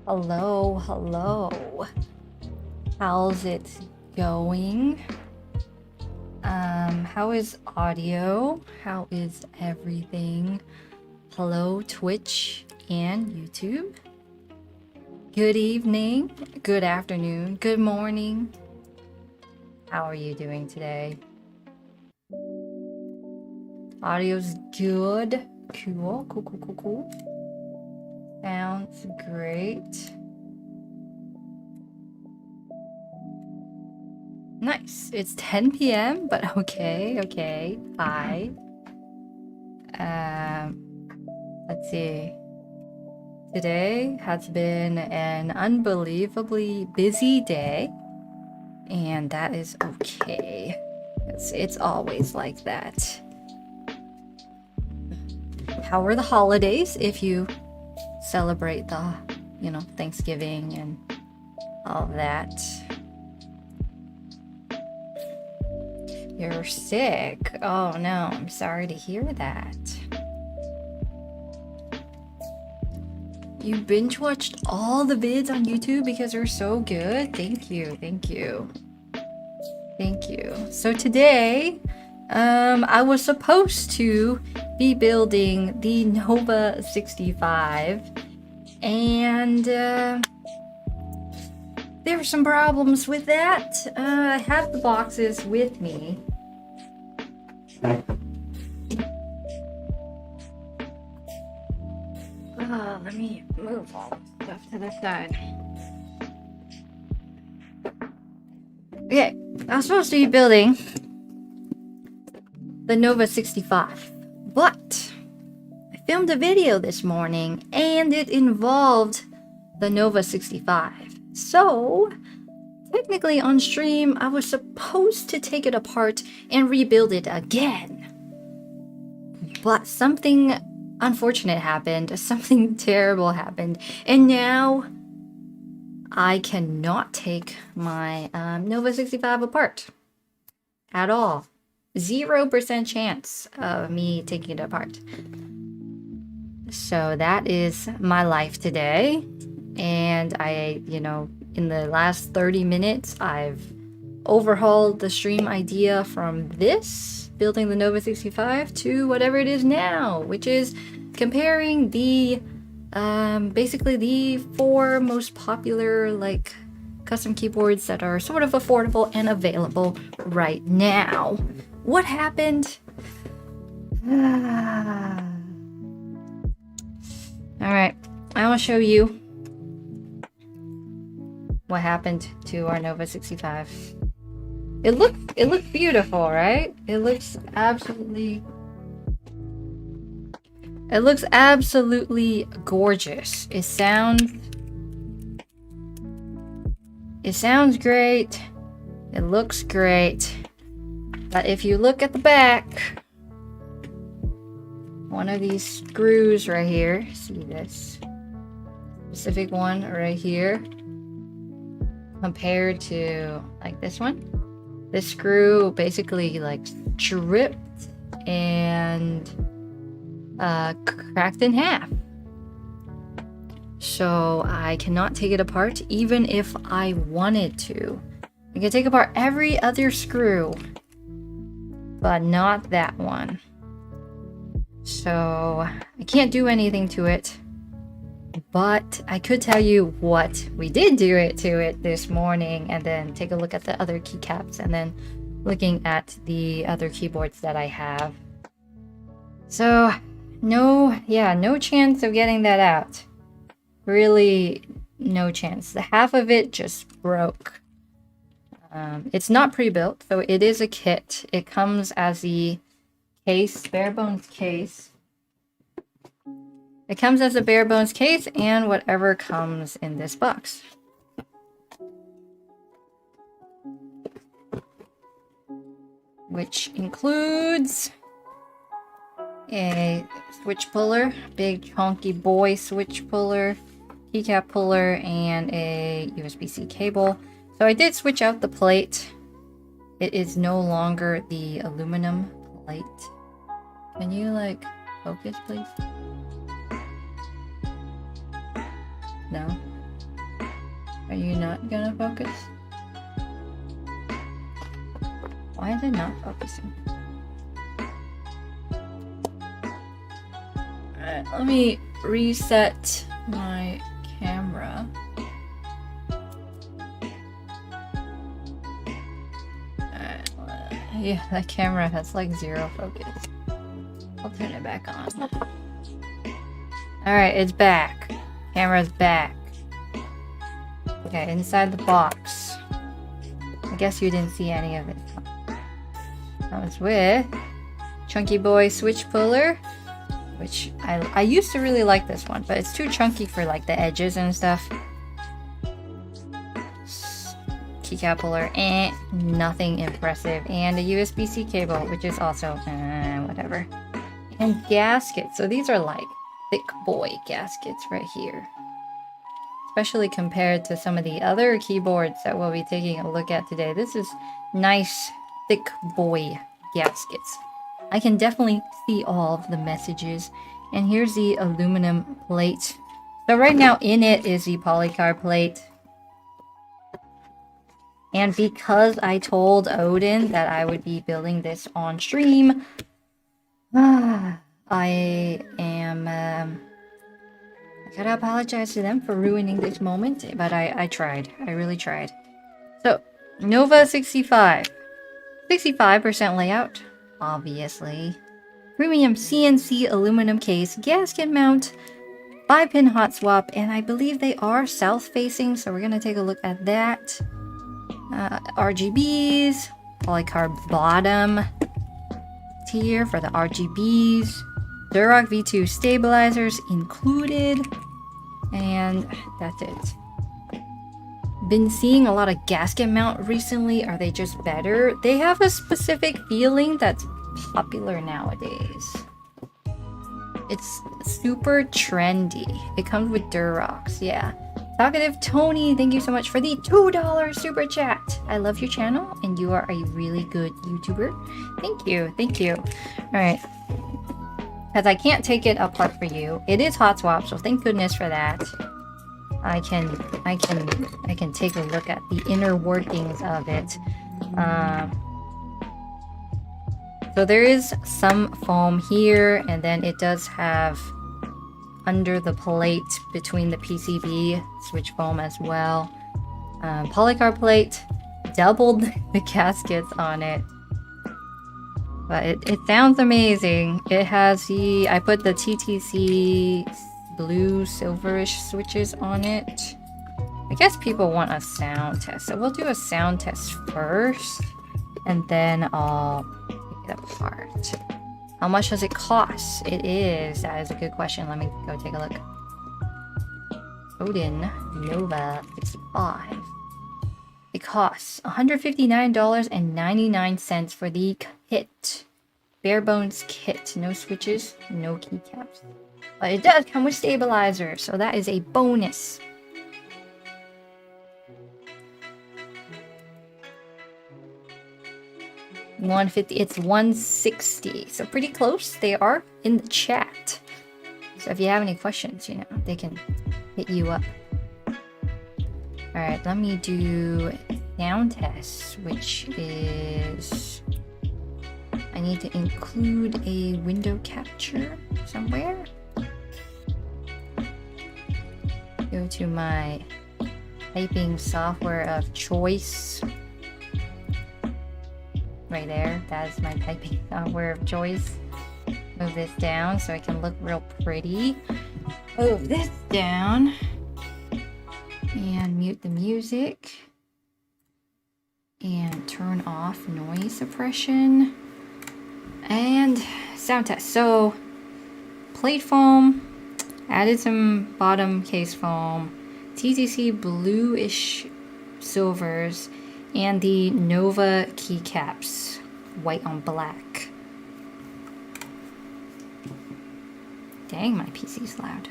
Hello, hello. How's it going? How is audio? How is everything? Hello, Twitch and YouTube. Good evening, good afternoon, good morning. How are you doing today? Audio's good. Cool. Sounds great. Nice. It's 10 p.m., but okay. Hi. Let's see. Today has been an unbelievably busy day, and that is okay. It's always like that. How were the holidays if you celebrate the, Thanksgiving and all that? You're sick. Oh no, I'm sorry to hear that. You binge watched all the vids on YouTube because they're so good? Thank you. So today, I was supposed to be building the Nova 65, and there were some problems with that. I have the boxes with me. Let me move all the stuff to the side. Okay, I was supposed to be building the Nova 65, but I filmed a video this morning and it involved the Nova 65. So, technically on stream, I was supposed to take it apart and rebuild it again. But something unfortunate happened, something terrible happened, and now I cannot take my Nova 65 apart at all. 0% chance of me taking it apart. So that is my life today. And in the last 30 minutes, I've overhauled the stream idea from this, building the Nova 65, to whatever it is now, which is comparing the basically the 4 most popular custom keyboards that are sort of affordable and available right now. What happened? Alright, I will show you what happened to our Nova 65. It looked beautiful, right? It looks absolutely gorgeous. It sounds great. It looks great. But if you look at the back, one of these screws right here, see this specific one right here, compared to this one, this screw basically stripped and cracked in half. So I cannot take it apart even if I wanted to. I can take apart every other screw, but not that one. So I can't do anything to it, but I could tell you what we did do to it this morning, and then take a look at the other keycaps, and then looking at the other keyboards that I have. So no chance of getting that out. Really, no chance. The half of it just broke. It's not pre-built, so it is a kit. It comes as the case, bare bones case. It comes as a bare bones case and whatever comes in this box. Which includes a switch puller, big chunky boy switch puller, keycap puller, and a USB-C cable. So I did switch out the plate. It is no longer the aluminum plate. Can you focus, please? No? Are you not gonna focus? Why is it not focusing? Alright, let me reset my camera. Yeah, that camera has like 0 focus. I'll turn it back on. Alright, it's back. Camera's back. Okay, inside the box. I guess you didn't see any of it. Comes with Chunky Boy Switch Puller, which I used to really like this one, but it's too chunky for like the edges and stuff. Keycap puller, nothing impressive, and a USB-C cable, which is also whatever. And gaskets. So these are like thick boy gaskets right here, especially compared to some of the other keyboards that we'll be taking a look at today. This is nice thick boy gaskets. I can definitely see all of the messages. And here's the aluminum plate. So right now in it is the polycarb plate. And because I told Odin that I would be building this on stream, I gotta apologize to them for ruining this moment, but I tried. I really tried. So, Nova 65. 65% layout, obviously. Premium CNC aluminum case, gasket mount, 5-pin hot swap, and I believe they are south-facing, so we're gonna take a look at that. RGBs, polycarb bottom tier for the RGBs, Durock V2 stabilizers included, and that's it. Been seeing a lot of gasket mount recently. Are they just better? They have a specific feeling that's popular nowadays. It's super trendy. It comes with Durox, yeah. Talkative Tony, thank you so much for the $2 super chat. I love your channel and you are a really good YouTuber. Thank you, thank you. Alright. Because I can't take it apart for you. It is hot swap, so thank goodness for that. I can take a look at the inner workings of it. So there is some foam here, and then it does have under the plate between the PCB switch foam as well. Polycarb plate, doubled the gaskets on it. But it sounds amazing. It has the, I put the TTC blue silverish switches on it. I guess people want a sound test, so we'll do a sound test first, and then I'll pick it apart. How much does it cost? That is a good question. Let me go take a look. Odin Nova 65. It costs $159.99 for the kit. Bare bones kit. No switches, no keycaps. But it does come with stabilizer, so that is a bonus. $150. It's $160. So pretty close. They are in the chat. So if you have any questions, you know, they can hit you up. Alright, let me do sound test, which is I need to include a window capture somewhere. Go to my typing software of choice. Right there, that's my typing software of choice. Move this down so I can look real pretty. Move this down. And mute the music. And turn off noise suppression. And sound test. So, plate foam. Added some bottom case foam. TTC bluish silvers. And the Nova keycaps. White on black. Dang, my PC's loud.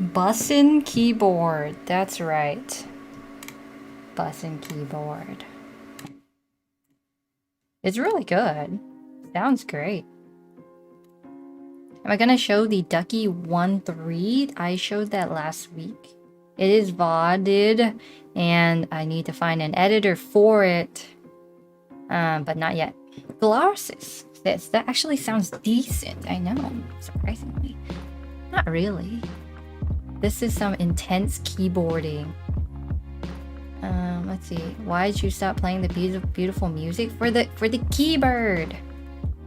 Bussin keyboard. That's right. Bussin keyboard. It's really good. Sounds great. Am I gonna show the Ducky 1.3? I showed that last week. It is VODed, and I need to find an editor for it. But not yet. Glasses. That actually sounds decent. I know, surprisingly. Not really. This is some intense keyboarding. Let's see. Why did you stop playing the beautiful music? For the keyboard.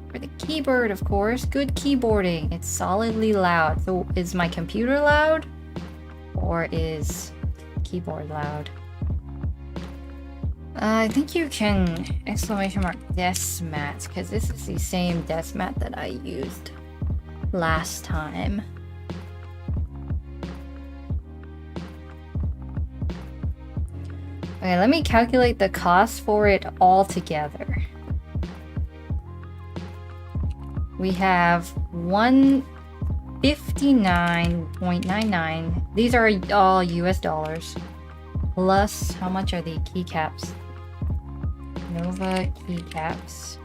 For the keyboard, of course. Good keyboarding. It's solidly loud. So is my computer loud? Or is keyboard loud? I think you can exclamation mark desk mat, because this is the same desk mat that I used last time. Okay, let me calculate the cost for it all together. We have 159.99. These are all US dollars. Plus, how much are the keycaps? Nova keycaps.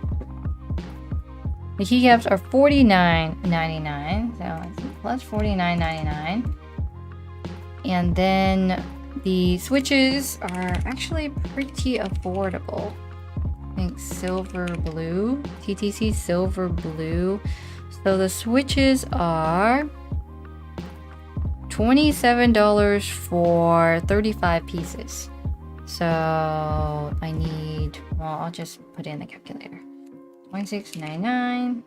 The keycaps are $49.99. So let's see, plus $49.99. And then the switches are actually pretty affordable. I think silver blue, TTC silver blue. So the switches are $27 for 35 pieces. So I need, well, I'll just put in the calculator. $26.99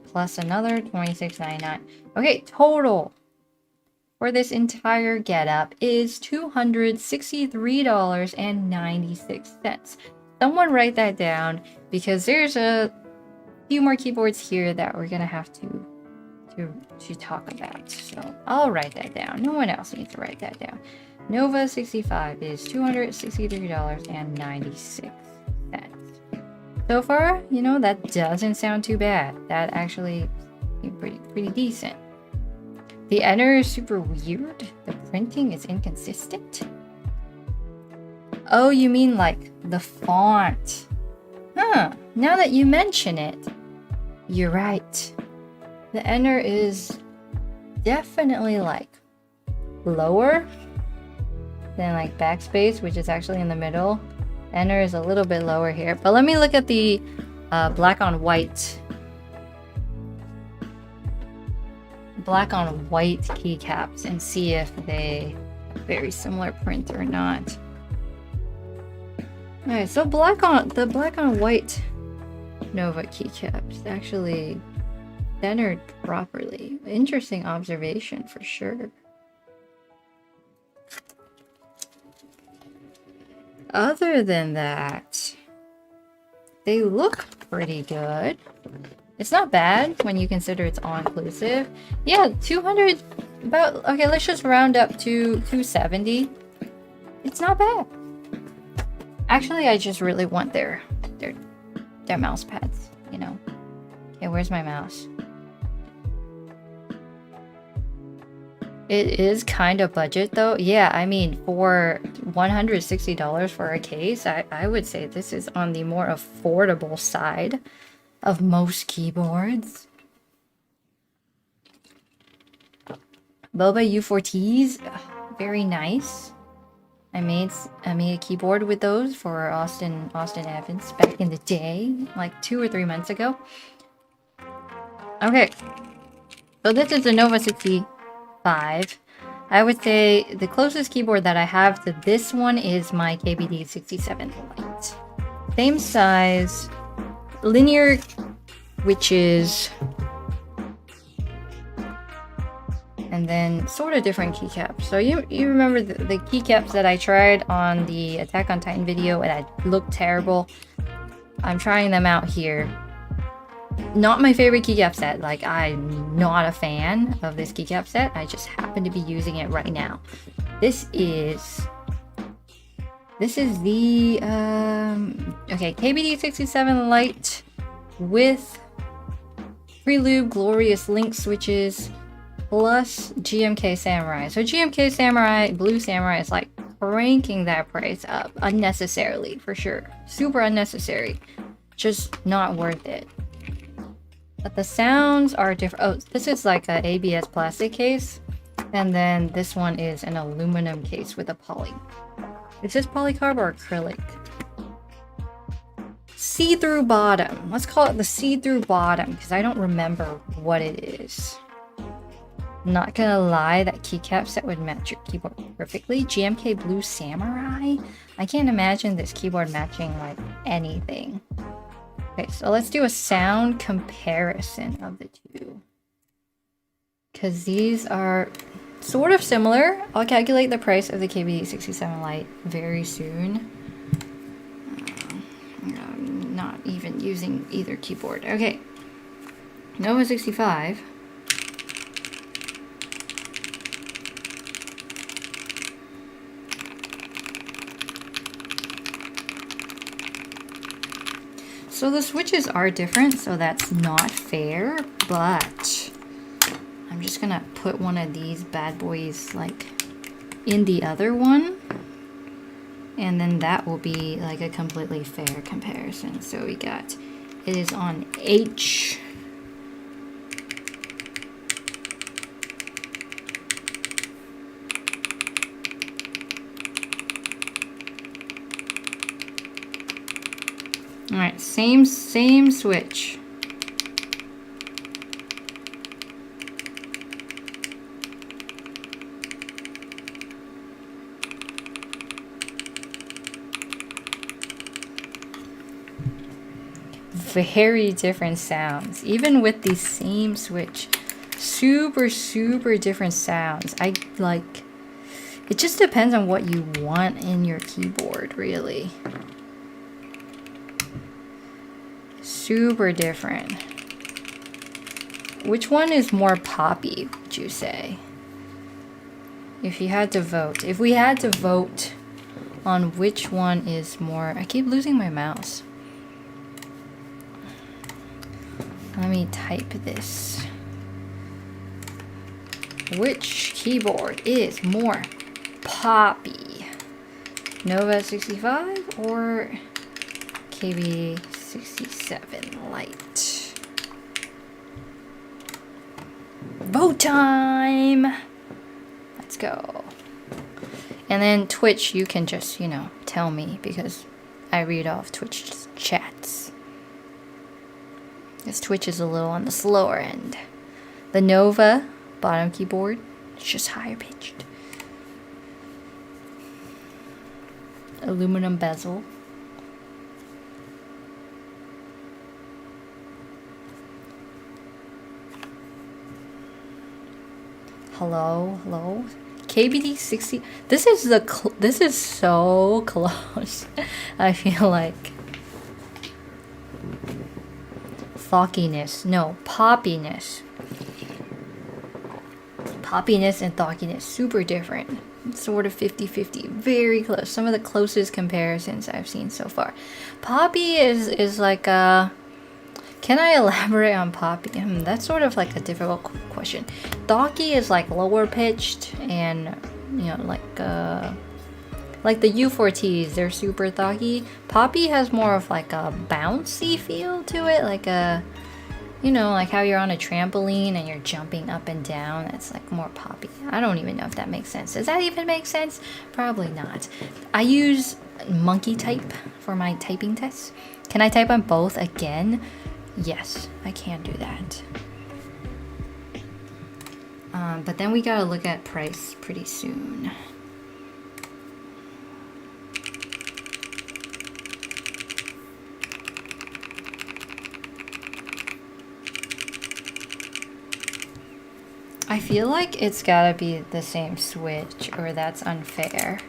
plus another $26.99. Okay, total for this entire getup is $263.96. Someone write that down, because there's a few more keyboards here that we're gonna have to talk about. So I'll write that down. No one else needs to write that down. Nova 65 is $263.96. So far, you know, that doesn't sound too bad. That actually pretty decent. The enter is super weird. The printing is inconsistent. Oh, you mean like the font? Huh. Now that you mention it, you're right. The enter is definitely like lower than like backspace, which is actually in the middle. Enter is a little bit lower here. But let me look at the black on white keycaps and see if they have very similar print or not. Alright, so black on white Nova keycaps actually centered properly. Interesting observation for sure. Other than that, they look pretty good. It's not bad when you consider it's all-inclusive. Yeah, 200, about, okay, let's just round up to 270. It's not bad. Actually, I just really want their mouse pads, you know. Okay, where's my mouse? It is kind of budget though. Yeah, I mean, for $160 for a case, I would say this is on the more affordable side of most keyboards. Boba U4Ts, very nice. I made a keyboard with those for Austin Evans back in the day, like 2 or 3 months ago. Okay, so this is the Nova 65. I would say the closest keyboard that I have to this one is my KBD 67 Lite. Same size, linear, which is, and then sort of different keycaps. So you remember the keycaps that I tried on the Attack on Titan video and that looked terrible? I'm trying them out here. Not my favorite keycap set. Like, I'm not a fan of this keycap set. I just happen to be using it right now. This is the okay, KBD 67 Lite with Prelude, Glorious Link switches, plus GMK Samurai. So GMK Samurai, Blue Samurai is like cranking that price up unnecessarily, for sure. Super unnecessary. Just not worth it. But the sounds are different. Oh, this is like a ABS plastic case. And then this one is an aluminum case with a poly. Is this polycarb or acrylic? See-through bottom. Let's call it the see-through bottom because I don't remember what it is. Not gonna lie, that keycap set would match your keyboard perfectly. GMK Blue Samurai? I can't imagine this keyboard matching like anything. Okay, so let's do a sound comparison of the two. Because these are sort of similar. I'll calculate the price of the KB67 Lite very soon. I'm not even using either keyboard. Okay, Nova 65. So the switches are different, so that's not fair, but I'm just gonna put one of these bad boys like in the other one, and then that will be like a completely fair comparison. So we got, it is on H. All right, same switch. Very different sounds, even with the same switch. Super different sounds. I like, it just depends on what you want in your keyboard, really. Super different. Which one is more poppy, would you say? If you had to vote. If we had to vote on which one is more... I keep losing my mouse. Let me type this. Which keyboard is more poppy? Nova 65 or KB67 Lite? Vote time! Let's go. And then Twitch, you can just, you know, tell me because I read off Twitch chats. This Twitch is a little on the slower end. The Nova bottom keyboard is just higher pitched. Aluminum bezel. Hello. KBD 60. This is so close. I feel like thockiness. No, poppiness. Poppiness and thockiness, super different. Sort of 50-50, very close. Some of the closest comparisons I've seen so far. Poppy is like a... Can I elaborate on poppy? That's sort of like a difficult question. Thocky is like lower pitched and, you know, like the U4Ts, they're super thocky. Poppy has more of like a bouncy feel to it, like a, you know, like how you're on a trampoline and you're jumping up and down. It's like more poppy. I don't even know if that makes sense. Does that even make sense? Probably not. I use Monkey Type for my typing tests. Can I type on both again? Yes, I can do that. But then we gotta look at price pretty soon. I feel like it's gotta be the same switch or that's unfair.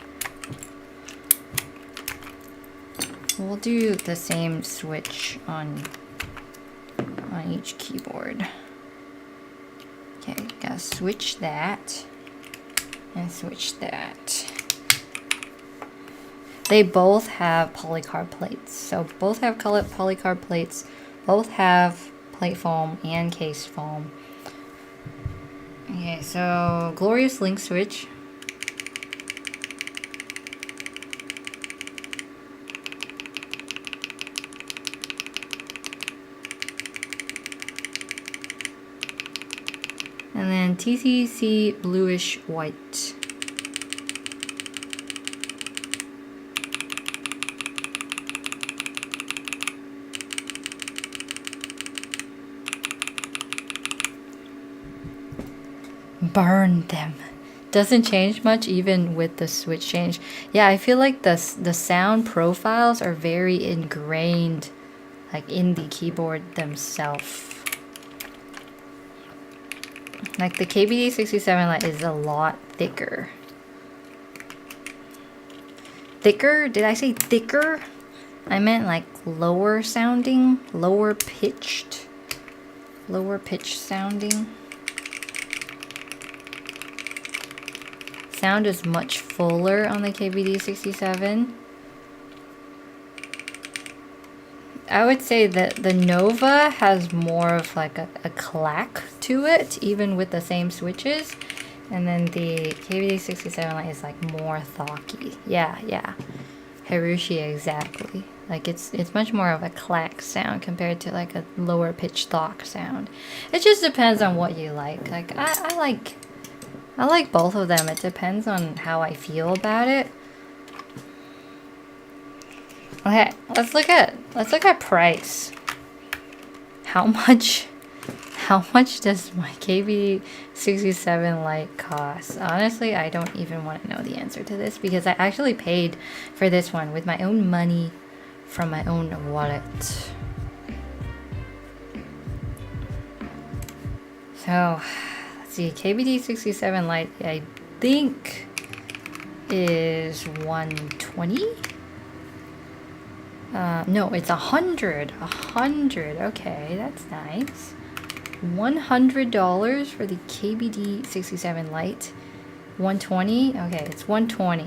We'll do the same switch on each keyboard. Okay, gotta switch that and switch that. They both have polycarb plates. So both have colored polycarb plates. Both have plate foam and case foam. Okay, so Glorious Link Switch. And then TCC Bluish White. Burn them. Doesn't change much even with the switch change. Yeah, I feel like the sound profiles are very ingrained like in the keyboard themselves. Like the KBD67 Lite is a lot thicker. Thicker? Did I say thicker? I meant like lower sounding, lower pitched sounding. Sound is much fuller on the KBD67. I would say that the Nova has more of like a clack to it, even with the same switches. And then the KBD67 Lite is like more thocky. Yeah. Hirushi, exactly. Like it's much more of a clack sound compared to like a lower pitch thock sound. It just depends on what you like. Like I like both of them. It depends on how I feel about it. Okay, let's look at price. How much does my KBD67 Lite cost? Honestly, I don't even want to know the answer to this because I actually paid for this one with my own money from my own wallet. So, let's see, KBD67 Lite I think is 120. No, it's 100. 100. Okay, that's nice. $100 for the KBD67 Lite. 120. Okay, it's 120.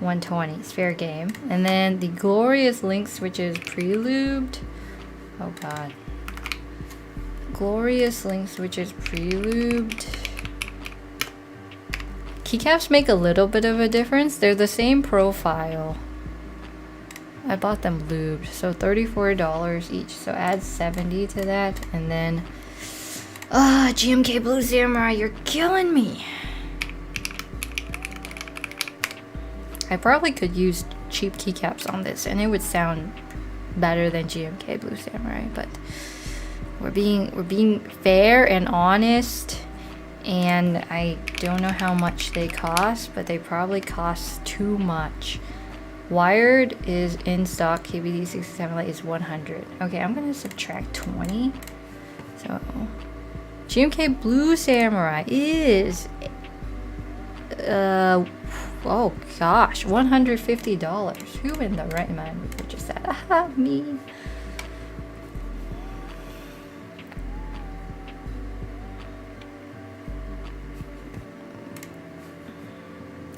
120. It's fair game. And then the Glorious Link Switches Prelubed. Oh god. Glorious Link Switches Prelubed. Keycaps make a little bit of a difference. They're the same profile. I bought them lubed, so $34 each. So add 70 to that, and then GMK Blue Samurai, you're killing me. I probably could use cheap keycaps on this, and it would sound better than GMK Blue Samurai. But we're being fair and honest, and I don't know how much they cost, but they probably cost too much. Wired is in stock. KBD67 Lite is 100. Okay, I'm gonna subtract 20. So GMK Blue Samurai is oh gosh, $150. Who in the right mind would purchase that? Me.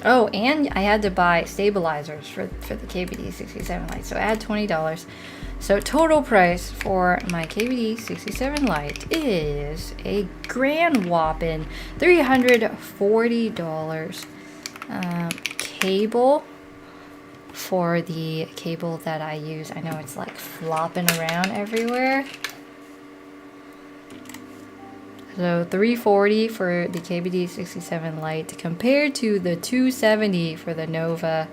Oh, and I had to buy stabilizers for the KBD67 Lite, so add $20. So total price for my KBD67 Lite is a grand whopping $340. Cable for the cable that I use. I know it's like flopping around everywhere. So $340 for the KBD67 Lite compared to the $270 for the Nova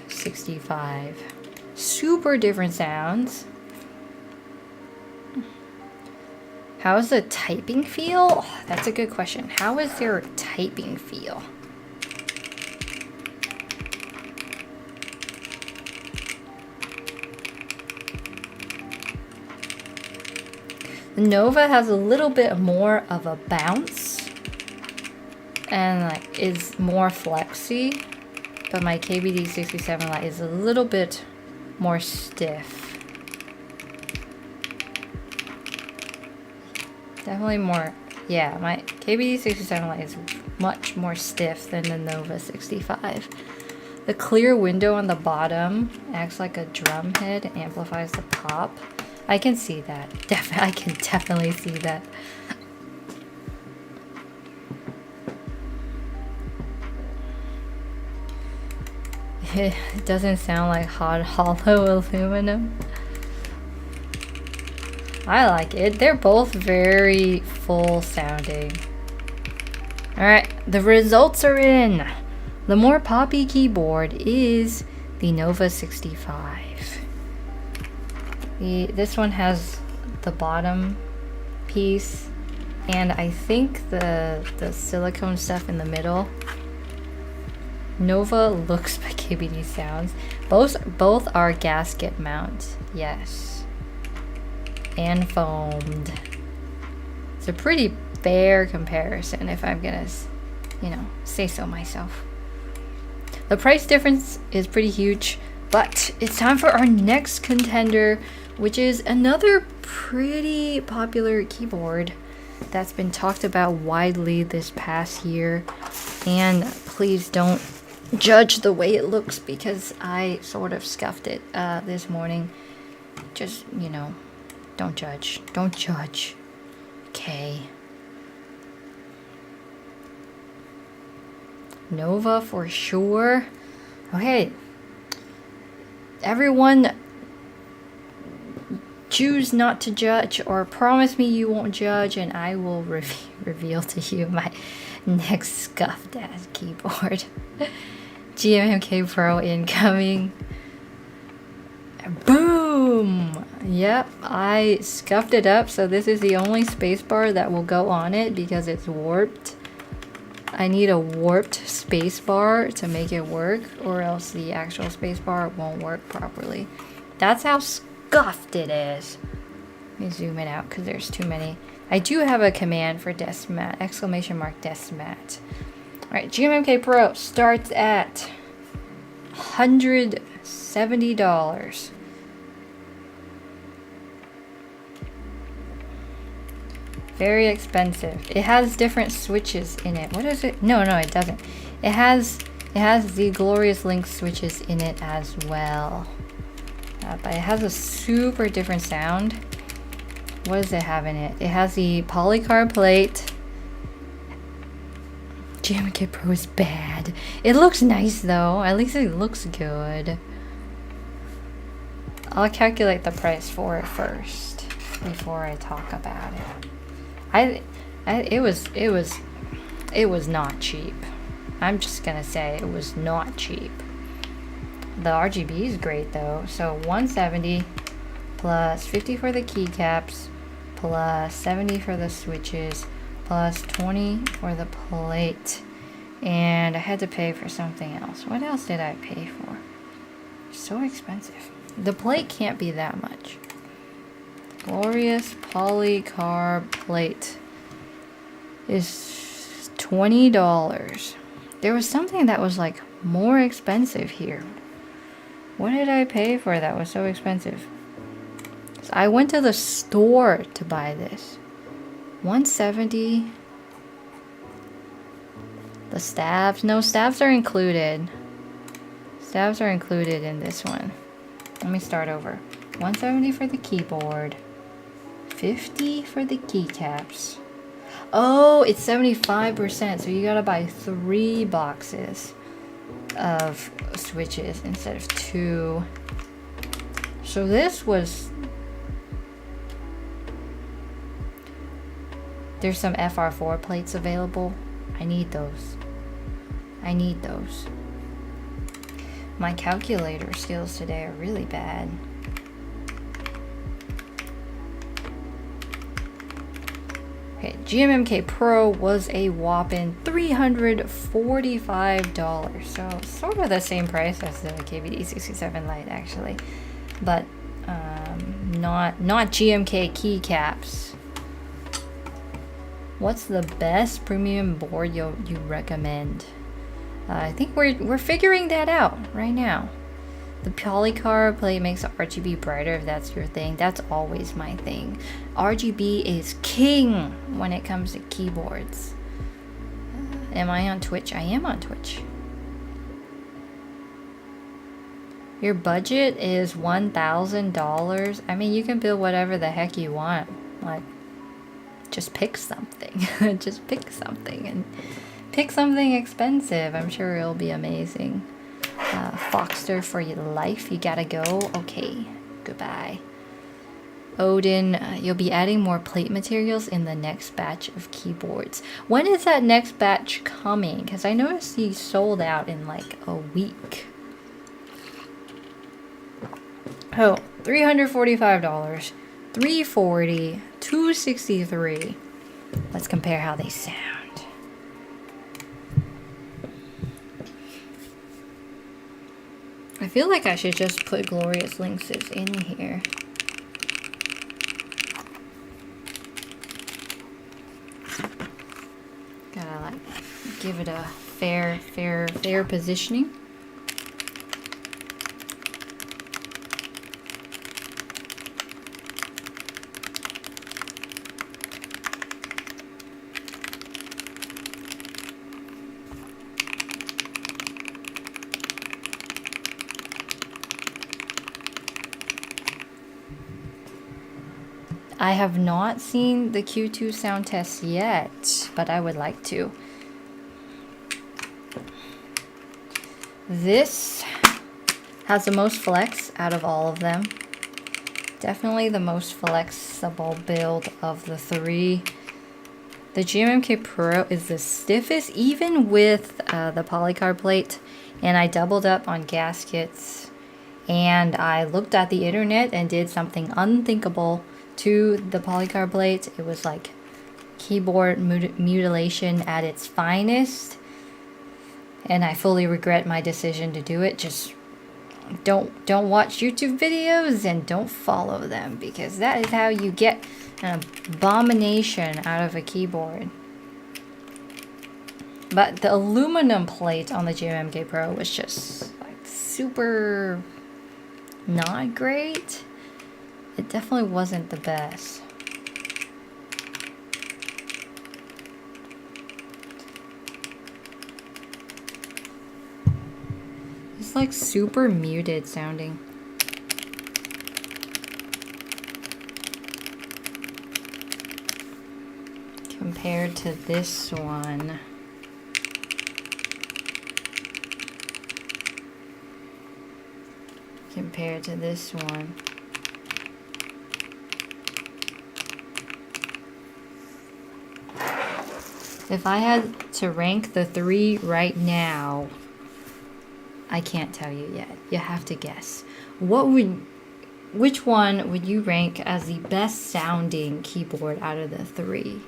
65. Super different sounds. How is the typing feel? That's a good question. How is their typing feel? The Nova has a little bit more of a bounce and like is more flexy, but my KBD67 Lite is a little bit more stiff. Definitely more, yeah, my KBD67 Lite is much more stiff than the Nova 65. The clear window on the bottom acts like a drum head, amplifies the pop. I can see that. I can definitely see that. It doesn't sound like hot hollow aluminum. I like it. They're both very full sounding. Alright, the results are in. The more poppy keyboard is the Nova 65. This one has the bottom piece, and I think the silicone stuff in the middle. Nova looks by KBD Sounds. Both are gasket mount, yes, and foamed. It's a pretty fair comparison, if I'm gonna, say so myself. The price difference is pretty huge, but it's time for our next contender, which is another pretty popular keyboard that's been talked about widely this past year. And please don't judge the way it looks, because I sort of scuffed it this morning. Just, don't judge. Don't judge. Okay. Nova for sure. Okay. Everyone, choose not to judge, or promise me you won't judge, and I will reveal to you my next scuffed ass keyboard. GMMK Pro incoming. Boom! Yep, I scuffed it up, so this is the only spacebar that will go on it because it's warped. I need a warped spacebar to make it work, or else the actual spacebar won't work properly. That's how scuffed it is. Let me zoom it out because there's too many. I do have a command for Decimat, !Decimat. Alright, GMMK Pro starts at $170. Very expensive. It has different switches in it. What is it? No, it doesn't. It has the Glorious Link switches in it as well. But it has a super different sound. What does it have in it? It has the polycarb plate. GMMK Pro is bad. It looks nice though. At least it looks good. I'll calculate the price for it first before I talk about it. It was not cheap. I'm just gonna say it was not cheap. The RGB is great though. So 170 plus 50 for the keycaps, plus 70 for the switches, plus 20 for the plate. And I had to pay for something else. What else did I pay for? So expensive. The plate can't be that much. Glorious polycarb plate is $20. There was something that was like more expensive here. What did I pay for that was so expensive? So I went to the store to buy this. 170. The stabs. No, stabs are included. Stabs are included in this one. Let me start over. 170 for the keyboard. 50 for the keycaps. Oh, it's 75%, so you gotta buy 3 boxes of switches instead of 2. So this was... There's some FR4 plates available. I need those. I need those. My calculator skills today are really bad. Okay, GMMK Pro was a whopping $345, so sort of the same price as the KBD 67 Lite actually, but not GMK keycaps. What's the best premium board you recommend? I think we're figuring that out right now. The polycarb plate makes the RGB brighter if that's your thing. That's always my thing. RGB is king when it comes to keyboards. Am I on Twitch? I am on Twitch. Your budget is $1,000. I mean, you can build whatever the heck you want. Like, just pick something. Just pick something and pick something expensive. I'm sure it'll be amazing. Foxter for your life. You gotta go. Okay, goodbye. Odin, you'll be adding more plate materials in the next batch of keyboards. When is that next batch coming? Because I noticed he sold out in like a week. Oh, $345, $340, $263. Let's compare how they sound. I feel like I should just put Glorious Lynxes in here. Gotta like give it a fair positioning. I have not seen the Q2 sound test yet, but I would like to. This has the most flex out of all of them. Definitely the most flexible build of the three. The GMMK Pro is the stiffest, even with the polycarb plate. And I doubled up on gaskets. And I looked at the internet and did something unthinkable to the polycarb plate. It was like keyboard mutilation at its finest. And I fully regret my decision to do it. Just don't watch YouTube videos and don't follow them, because that is how you get an abomination out of a keyboard. But the aluminum plate on the GMMK Pro was just like super not great. It definitely wasn't the best. It's like super muted sounding. Compared to this one. Compared to this one. If I had to rank the three right now, I can't tell you yet. You have to guess. Which one would you rank as the best sounding keyboard out of the three?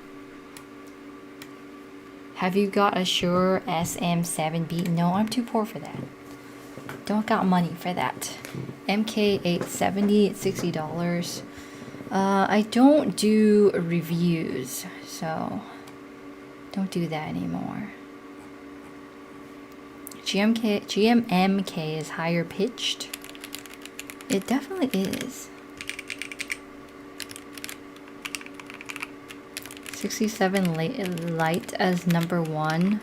Have you got a Shure SM7B? No, I'm too poor for that. Don't got money for that. MK870 at $60. I don't do reviews, so don't do that anymore. GMMK is higher pitched. It definitely is. 67 light as number one.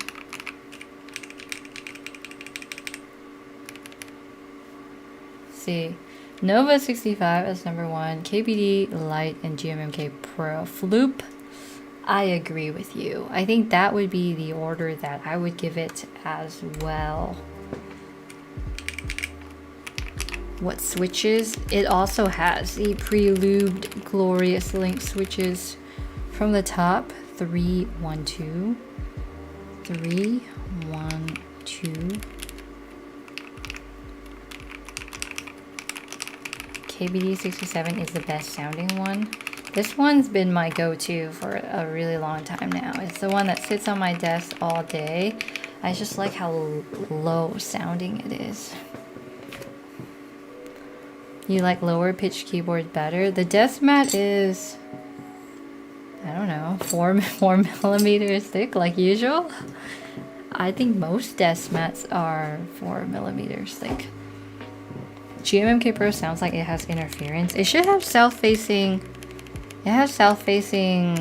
See, Nova 65 as number one, KBD Lite, and GMMK Pro. Floop, I agree with you. I think that would be the order that I would give it as well. What switches? It also has the pre-lubed Glorious Lynx switches from the top. 3, 1, 2. 3, 1, 2. KBD 67 is the best sounding one. This one's been my go-to for a really long time now. It's the one that sits on my desk all day. I just like how low sounding it is. You like lower pitched keyboards better? The desk mat is, I don't know, 4 millimeters thick like usual. I think most desk mats are 4 millimeters thick. GMMK Pro sounds like it has interference. It should have south-facing. It has south-facing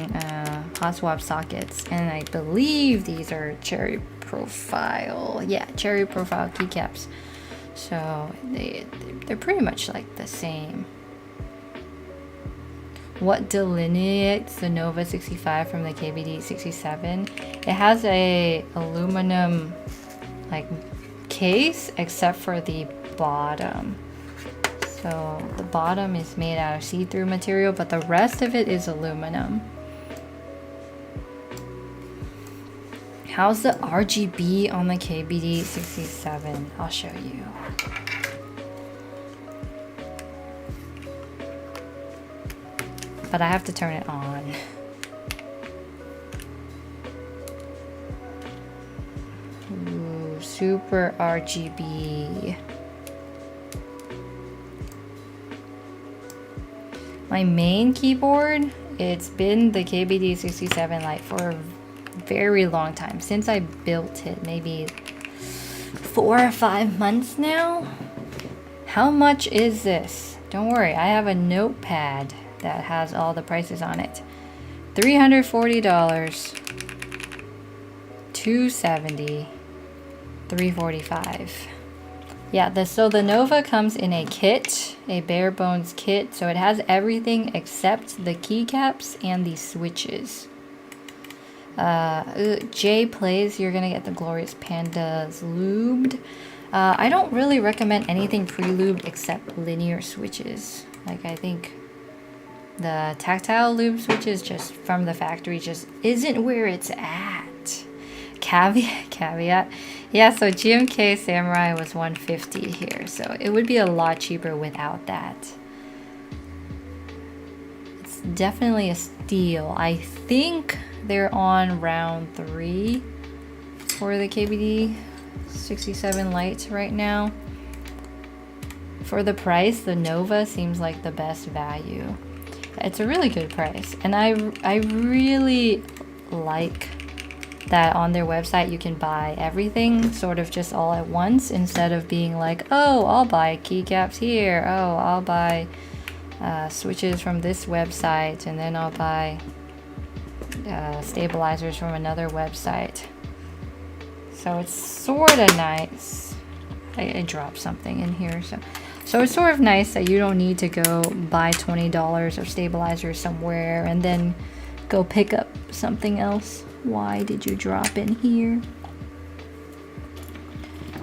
hot swap sockets, and I believe these are cherry profile. Yeah, cherry profile keycaps. So they're pretty much like the same. What delineates the Nova 65 from the KBD 67? It has a aluminum like case except for the bottom. So the bottom is made out of see-through material, but the rest of it is aluminum. How's the RGB on the KBD 67? I'll show you. But I have to turn it on. Ooh, super RGB. My main keyboard, it's been the KBD 67 Lite for a very long time. Since I built it, maybe 4 or 5 months now. How much is this? Don't worry, I have a notepad that has all the prices on it. $340, $270, $345. Yeah, so the Nova comes in a kit, a bare bones kit, so it has everything except the keycaps and the switches. Jay plays, you're gonna get the Glorious Pandas lubed. I don't really recommend anything pre-lubed except linear switches. Like, I think the tactile lube switches just from the factory just isn't where it's at. Caveat. Yeah, so GMK Samurai was $150 here, so it would be a lot cheaper without that. It's definitely a steal. I think they're on round 3 for the KBD 67 Lite right now. For the price, the Nova seems like the best value. It's a really good price, and I really like that on their website you can buy everything sort of just all at once, instead of being like, oh, I'll buy keycaps here, oh, I'll buy switches from this website, and then I'll buy stabilizers from another website. So it's sort of nice. I dropped something in here, so it's sort of nice that you don't need to go buy $20 of stabilizers somewhere and then go pick up something else. Why did you drop in here?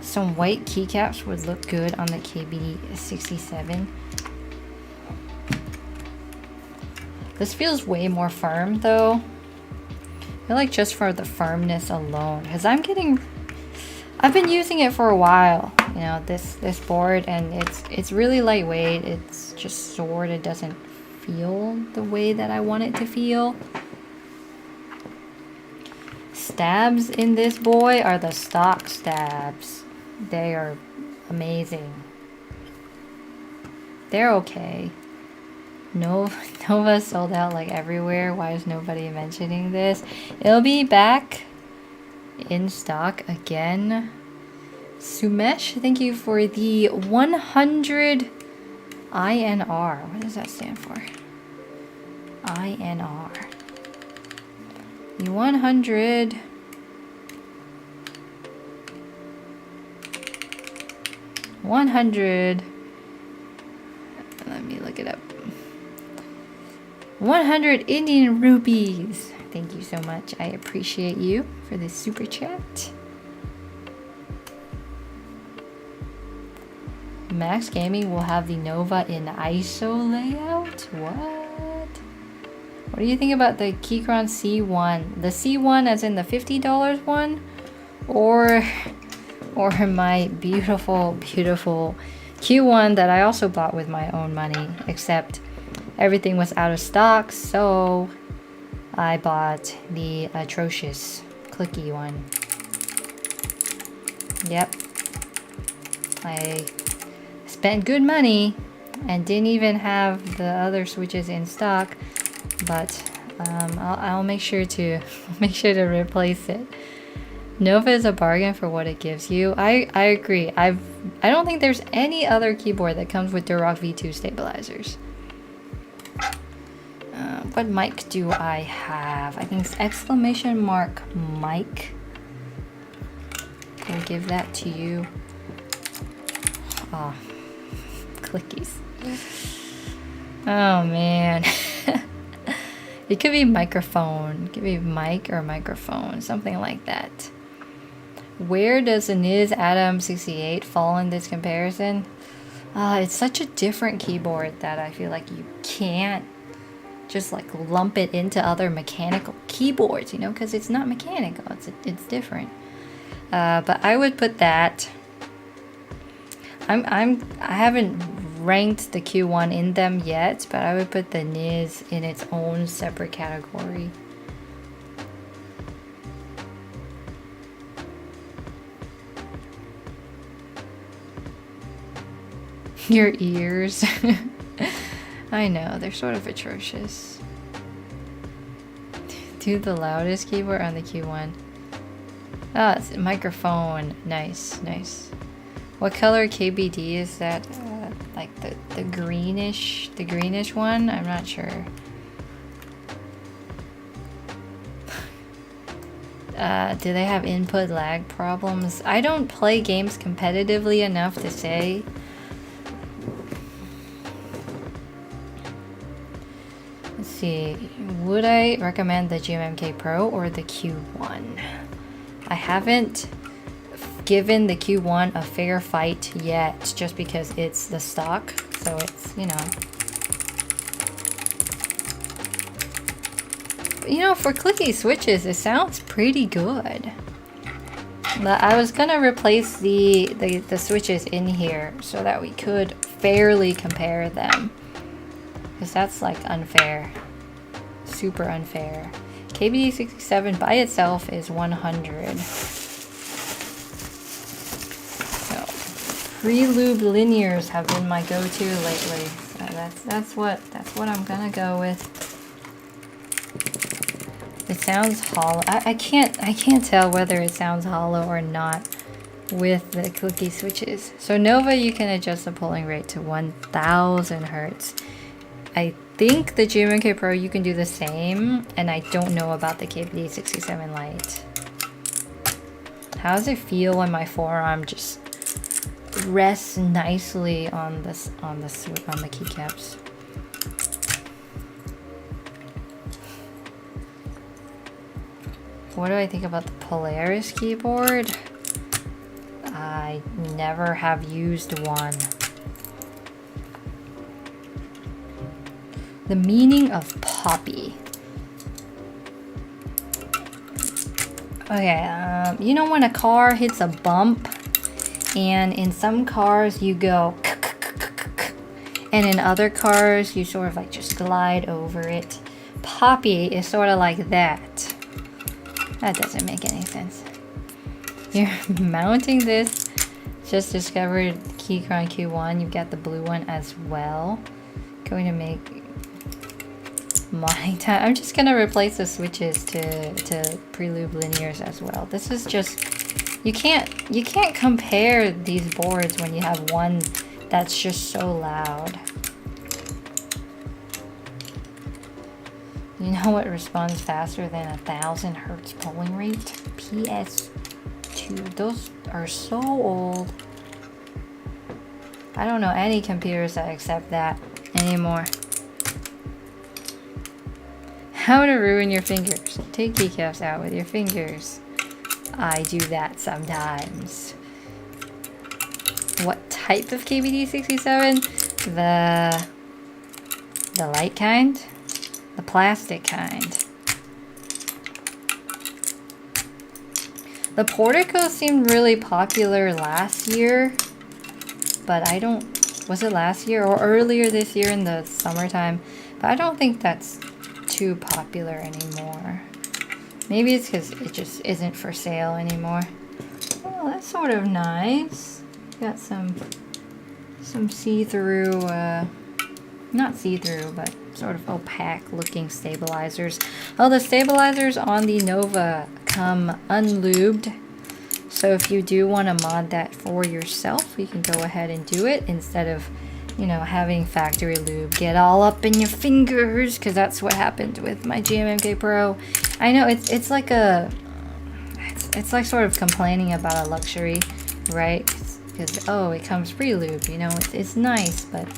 Some white keycaps would look good on the KBD 67. This feels way more firm though. I feel like just for the firmness alone, because I've been using it for a while, you know, this board, and it's really lightweight. It's just sort of doesn't feel the way that I want it to feel. Stabs in this boy are the stock stabs. They are amazing. They're okay. Nova sold out like everywhere. Why is nobody mentioning this? It'll be back in stock again. Sumesh, thank you for the 100 INR. What does that stand for? INR. The 100 let me look it up. 100 Indian rupees. Thank you so much. I appreciate you for this super chat. Max Gaming will have the Nova in ISO layout? What? What do you think about the Keychron C1? The C1 as in the $50 one? Or my beautiful, beautiful Q1 that I also bought with my own money, except everything was out of stock, so I bought the atrocious clicky one. Yep. I spent good money and didn't even have the other switches in stock, but I'll make sure to replace it. Nova is a bargain for what it gives you. I agree. I don't think there's any other keyboard that comes with Durock V2 stabilizers. What mic do I have? I think it's exclamation mark mic. I'll give that to you. Oh, clickies. Oh man. It could be microphone. It could be mic or microphone, something like that. Where does the NIS Atom 68 fall in this comparison? It's such a different keyboard that I feel like you can't just like lump it into other mechanical keyboards, you know, because it's not mechanical. It's different. But I would put that. I haven't ranked the Q1 in them yet, but I would put the NIS in its own separate category. Your ears. I know, they're sort of atrocious. Do the loudest keyboard on the Q1. Ah, it's a microphone. Nice, nice. What color KBD is that? Like the greenish one? I'm not sure. Do they have input lag problems? I don't play games competitively enough to say. Let's see. Would I recommend the GMMK Pro or the Q1? I haven't given the Q1 a fair fight yet, just because it's the stock, so it's, you know, for clicky switches, it sounds pretty good. But I was gonna replace the switches in here so that we could fairly compare them, because that's like unfair, super unfair. KBD 67 by itself is 100. Pre-lubed linears have been my go-to lately. So that's what I'm gonna go with. It sounds hollow. I can't tell whether it sounds hollow or not with the clicky switches. So Nova, you can adjust the polling rate to 1000 Hertz. I think the GMMK Pro you can do the same, and I don't know about the KBD 67 Lite. How does it feel when my forearm just rests nicely on the keycaps? What do I think about the Polaris keyboard? I never have used one. The meaning of poppy. Okay, you know when a car hits a bump, and in some cars you go and in other cars you sort of like just glide over it. Poppy is sort of like that. That doesn't make any sense. You're mounting this. Just discovered Keychron Q1. You've got the blue one as well. Going to make modding time. I'm just gonna replace the switches to pre-lube linears as well. This is just, you can't compare these boards when you have one that's just so loud. You know what responds faster than 1000 Hertz polling rate? PS2. Those are so old. I don't know any computers that accept that anymore. How to ruin your fingers. Take keycaps out with your fingers. I do that sometimes. What type of KBD 67? The light kind? The plastic kind. The Portico seemed really popular last year, but I don't, was it last year or earlier this year in the summertime? But I don't think that's too popular anymore. Maybe it's because it just isn't for sale anymore. Oh, that's sort of nice. Got some see-through, not see-through, but sort of opaque looking stabilizers. Oh, the stabilizers on the Nova come unlubed. So if you do want to mod that for yourself, you can go ahead and do it instead of, you know, having factory lube get all up in your fingers, because that's what happened with my GMMK Pro. I know it's like a, it's like sort of complaining about a luxury, right? because, oh, it comes pre-lubed, you know, it's nice, but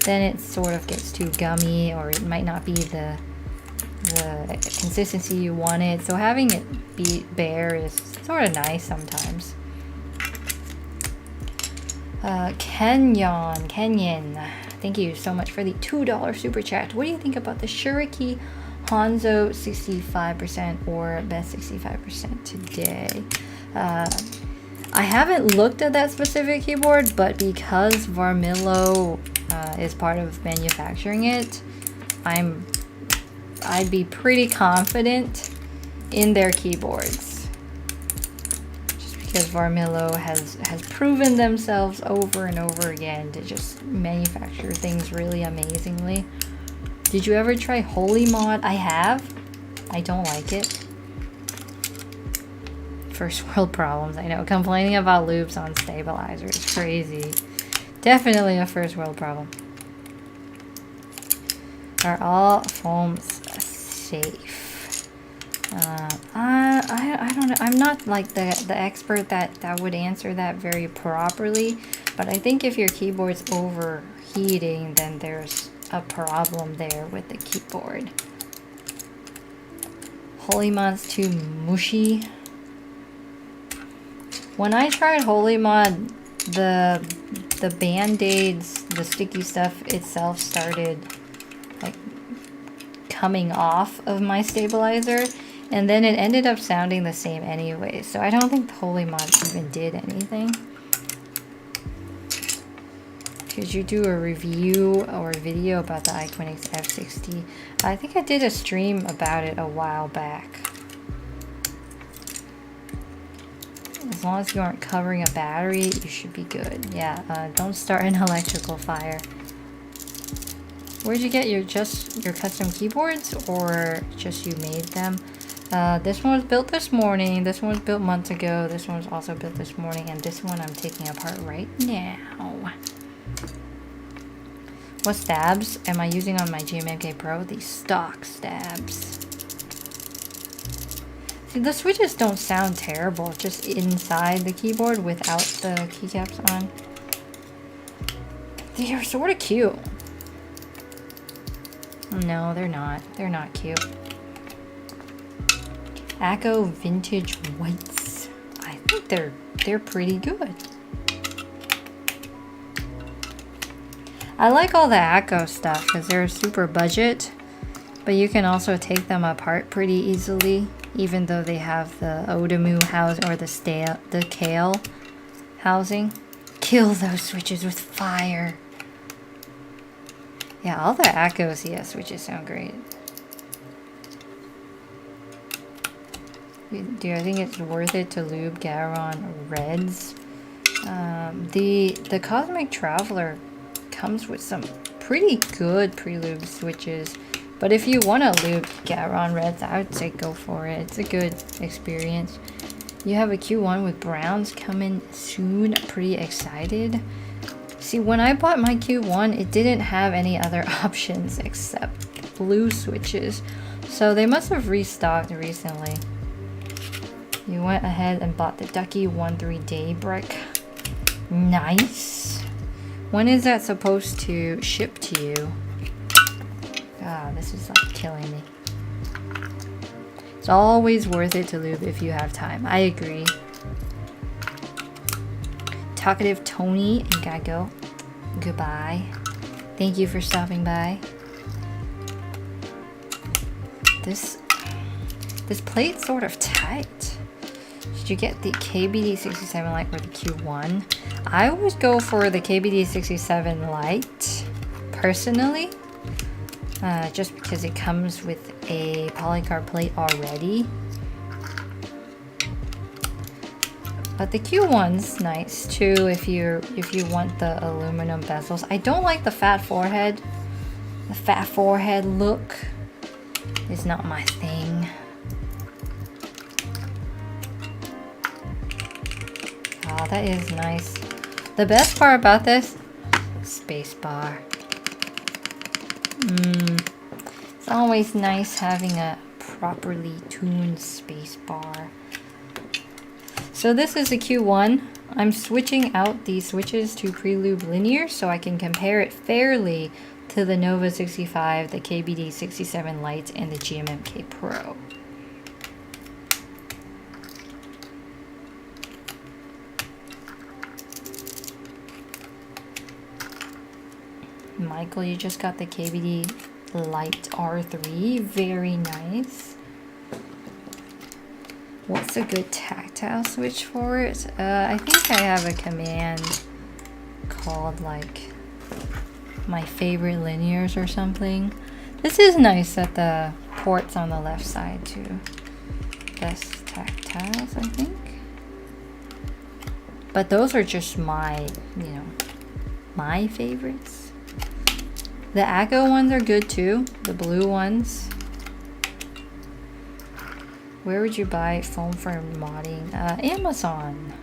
then it sort of gets too gummy, or it might not be the consistency you wanted. So having it be bare is sort of nice sometimes. Kenyon, thank you so much for the $2 super chat. What do you think about the Shuriki Hanzo 65% or best 65% today? I haven't looked at that specific keyboard, but because Varmilo is part of manufacturing it, I'd be pretty confident in their keyboards. Just because Varmilo has proven themselves over and over again to just manufacture things really amazingly. Did you ever try HolyMod? I have. I don't like it. First world problems, I know. Complaining about loops on stabilizer is crazy. Definitely a first world problem. Are all foams safe? I don't know. I'm not like the expert that would answer that very properly, but I think if your keyboard's overheating, then there's a problem there with the keyboard. HolyMod's too mushy. When I tried HolyMod, the band-aids, the sticky stuff itself started like coming off of my stabilizer, and then it ended up sounding the same anyway. So I don't think the HolyMod even did anything. Could you do a review or a video about the Iquinix F60? I think I did a stream about it a while back. As long as you aren't covering a battery, you should be good. Yeah, don't start an electrical fire. Where'd you get your custom keyboards, or just you made them? This one was built this morning, this one was built months ago, this one was also built this morning, and this one I'm taking apart right now. What stabs am I using on my GMMK Pro? The stock stabs. See, the switches don't sound terrible just inside the keyboard without the keycaps on. They are sort of cute. No, they're not. They're not cute. Akko Vintage Whites. I think they're pretty good. I like all the Akko stuff because they're super budget, but you can also take them apart pretty easily, even though they have the Odamu housing or the Kale housing. Kill those switches with fire. Yeah, all the Akko CS switches sound great. Do I think it's worth it to lube Gateron Reds? The Cosmic Traveler comes with some pretty good pre-lube switches, but if you want to lube Gateron Reds, I would say go for it. It's a good experience. You have a Q1 with browns coming soon. Pretty excited. See, when I bought my Q1, it didn't have any other options except blue switches, so they must have restocked recently. You went ahead and bought the Ducky 1.3 Daybreak. Nice. When is that supposed to ship to you? Ah, this is like killing me. It's always worth it to lube if you have time. I agree. Talkative Tony and Gago, goodbye. Thank you for stopping by. This plate's sort of tight. Did you get the KBD67 Lite or the Q1? I always go for the KBD67 Lite, personally, just because it comes with a polycarb plate already. But the Q1's nice too if you want the aluminum bezels. I don't like the fat forehead. The fat forehead look is not my thing. Oh, that is nice. The best part about this, spacebar. It's always nice having a properly tuned spacebar. So this is a Q1. I'm switching out these switches to Prelude Linear so I can compare it fairly to the Nova 65, the KBD 67 Lite, and the GMMK Pro. Michael, you just got the KBD Lite R3. Very nice. What's a good tactile switch for it? I think I have a command called like my favorite linears or something. This is nice that the port's on the left side too. Best tactiles, I think. But those are just my, my favorites. The Akko ones are good too, the blue ones. Where would you buy foam for modding? Amazon.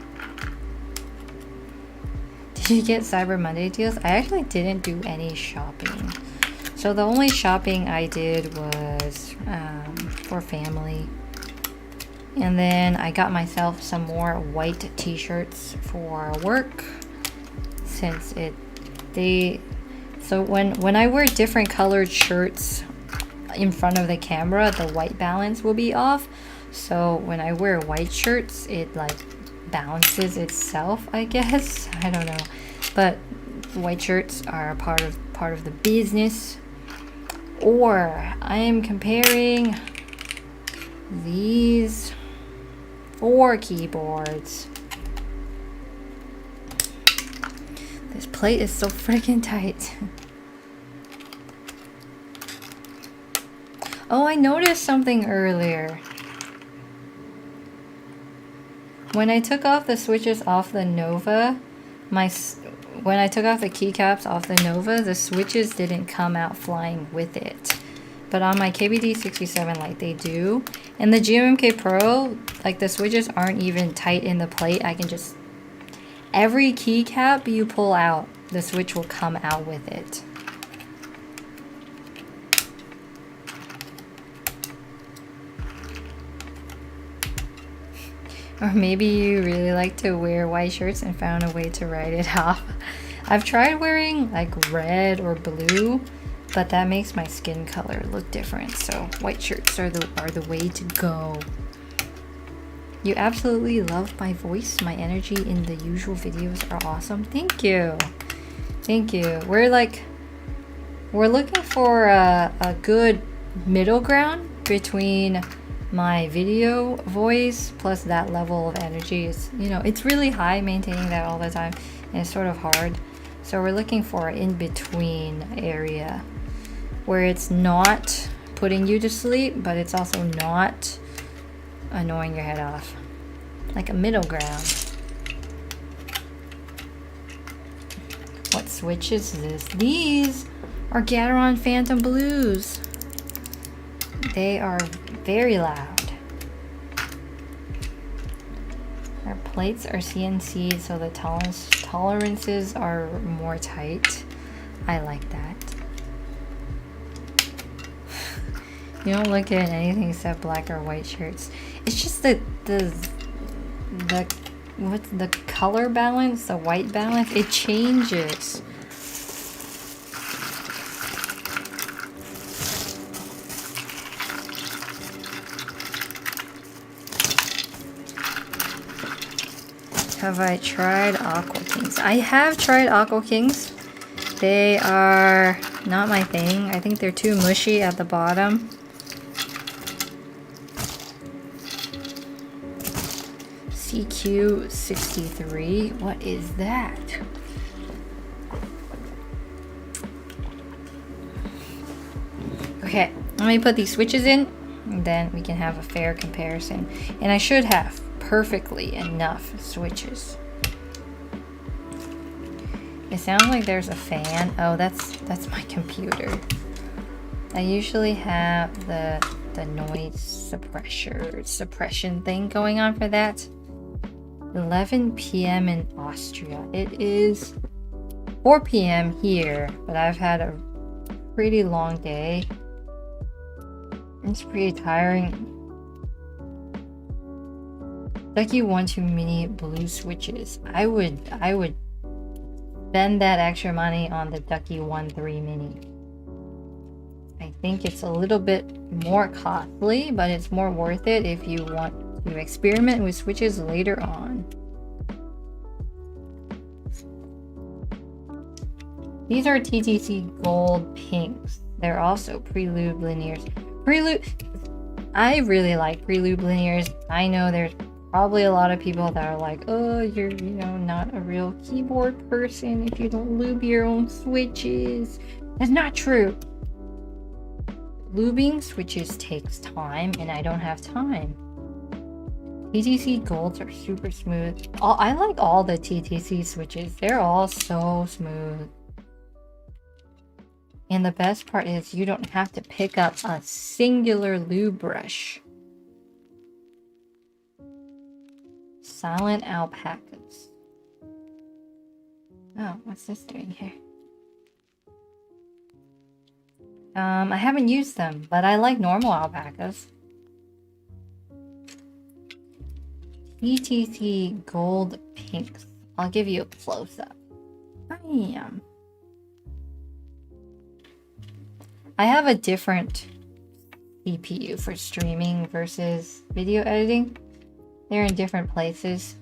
Did you get Cyber Monday deals? I actually didn't do any shopping. So the only shopping I did was for family. And then I got myself some more white t-shirts for work. Since so when I wear different colored shirts in front of the camera, the white balance will be off. So when I wear white shirts, it like balances itself, I guess. I don't know, but white shirts are part of the business. Or I am comparing these 4 keyboards. This plate is so freaking tight. Oh, I noticed something earlier. When I took off the switches off the Nova, when I took off the keycaps off the Nova, the switches didn't come out flying with it. But on my KBD 67 Lite, they do. And the GMMK Pro, like the switches aren't even tight in the plate. I can just, every keycap you pull out, the switch will come out with it. Or maybe you really like to wear white shirts and found a way to write it off. I've tried wearing like red or blue, but that makes my skin color look different. So white shirts are the way to go. You absolutely love my voice. My energy in the usual videos are awesome. Thank you. Thank you. We're looking for a good middle ground between my video voice plus that level of energy. Is, it's really high maintaining that all the time, and it's sort of hard. So we're looking for an in-between area where it's not putting you to sleep, but it's also not annoying your head off. Like a middle ground. What switch is this? These are Gateron Phantom Blues. They are very loud. Our plates are CNC, so the tolerances are more tight. I like that. You don't look at anything except black or white shirts. It's just what's the color balance, the white balance, it changes. Have I tried Aqua Kings? I have tried Aqua Kings. They are not my thing. I think they're too mushy at the bottom. CQ63. What is that? Okay, let me put these switches in, and then we can have a fair comparison. And I should have perfectly enough switches. It sounds like there's a fan. Oh, that's my computer. I usually have the noise suppression thing going on for that. 11 p.m. in Austria. It is 4 p.m. here, but I've had a pretty long day. It's pretty tiring. Ducky 1-2 mini blue switches. I would spend that extra money on the Ducky 1-3 mini. I think it's a little bit more costly, but it's more worth it if you want to experiment with switches later on. These are TTC Gold Pinks. They're also Prelude linears. I really like Prelude linears. I know there's probably a lot of people that are like, oh, you're, not a real keyboard person if you don't lube your own switches. That's not true. Lubing switches takes time, and I don't have time. TTC Golds are super smooth. I like all the TTC switches. They're all so smooth. And the best part is you don't have to pick up a singular lube brush. Silent alpacas. Oh, what's this doing here? I haven't used them, but I like normal alpacas. TTC Gold Pinks. I'll give you a close-up. Bam. I have a different CPU for streaming versus video editing. They're in different places.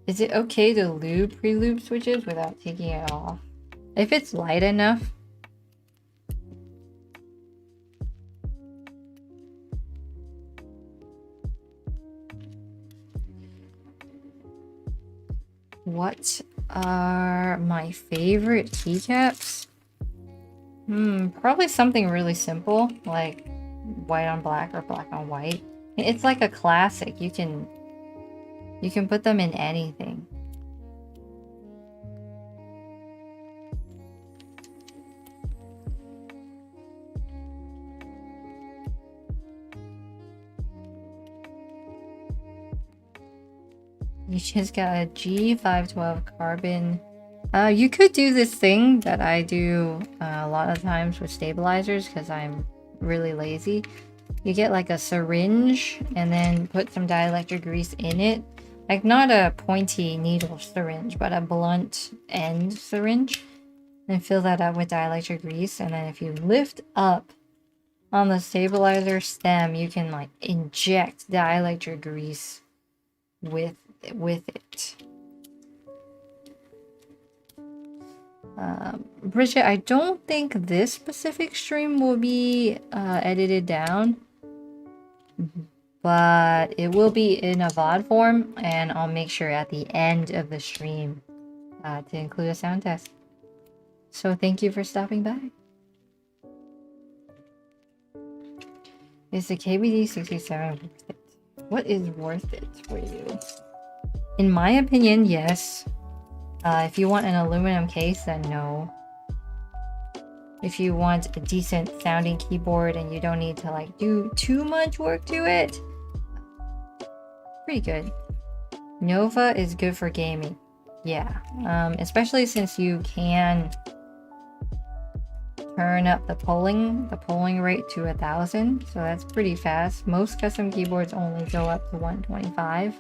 Is it okay to lube pre-lube switches without taking it off? If it's light enough. What are my favorite keycaps? Probably something really simple, like white on black or black on white. It's like a classic. You can put them in anything. You just got a G512 carbon. You could do this thing that I do a lot of times with stabilizers because I'm really lazy. You get like a syringe and then put some dielectric grease in it. Like not a pointy needle syringe, but a blunt end syringe. And fill that up with dielectric grease. And then if you lift up on the stabilizer stem, you can like inject dielectric grease with it. Bridget, I don't think this specific stream will be edited down, but it will be in a VOD form, and I'll make sure at the end of the stream to include a sound test. So thank you for stopping by. Is the KBD 67 worth it? What is worth it for you? In my opinion, yes. If you want an aluminum case, then no. If you want a decent sounding keyboard and you don't need to like do too much work to it, pretty good. Nova is good for gaming. Yeah, especially since you can turn up the polling rate to 1000, so that's pretty fast. Most custom keyboards only go up to 125.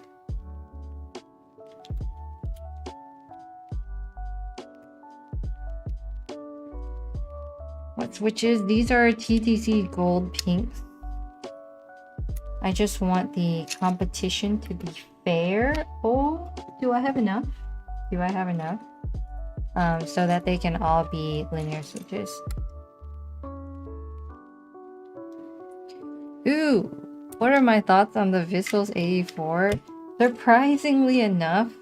What switches? These are TTC Gold Pinks. I just want the competition to be fair. Oh, do I have enough? Do I have enough? So that they can all be linear switches. Ooh, what are my thoughts on the Vissels 84? Surprisingly enough,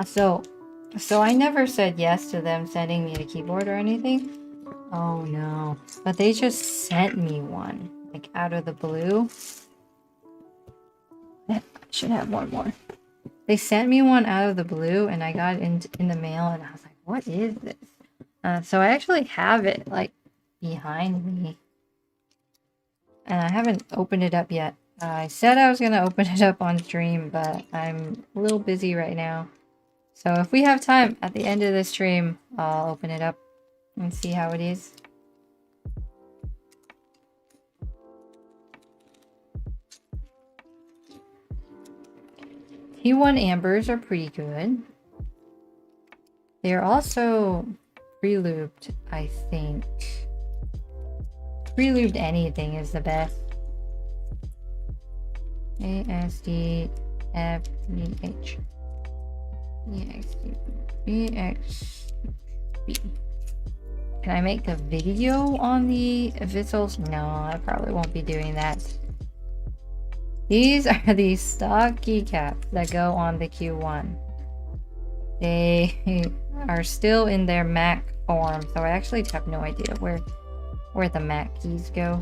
so I never said yes to them sending me a keyboard or anything. Oh no, but they just sent me one, like out of the blue. I should have one more. They sent me one out of the blue and I got it in the mail and I was like, what is this? So I actually have it like behind me. And I haven't opened it up yet. I said I was going to open it up on stream, but I'm a little busy right now. So if we have time at the end of the stream, I'll open it up and see how it is. T1 Ambers are pretty good. They're also pre-lubed, I think. Pre-lubed anything is the best. ASD FDH EXB. Can I make a video on the Vissels? No, I probably won't be doing that. These are the stock keycaps that go on the Q1. They are still in their Mac form, so I actually have no idea where the Mac keys go.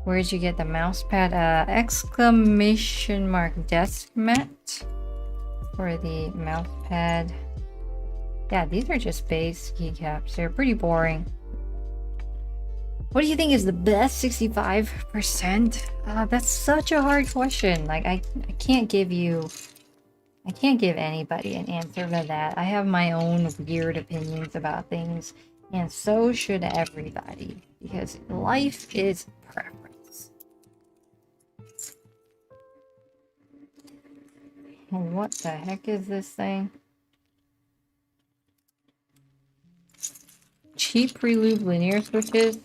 Where did you get the mouse pad? Exclamation mark desk mat for the mouse pad. Yeah, these are just base keycaps. They're pretty boring. What do you think is the best 65%? That's such a hard question. Like I can't give anybody an answer to that. I have my own weird opinions about things, and so should everybody, because life is preference. What the heck is this thing? Cheap pre-lube linear switches.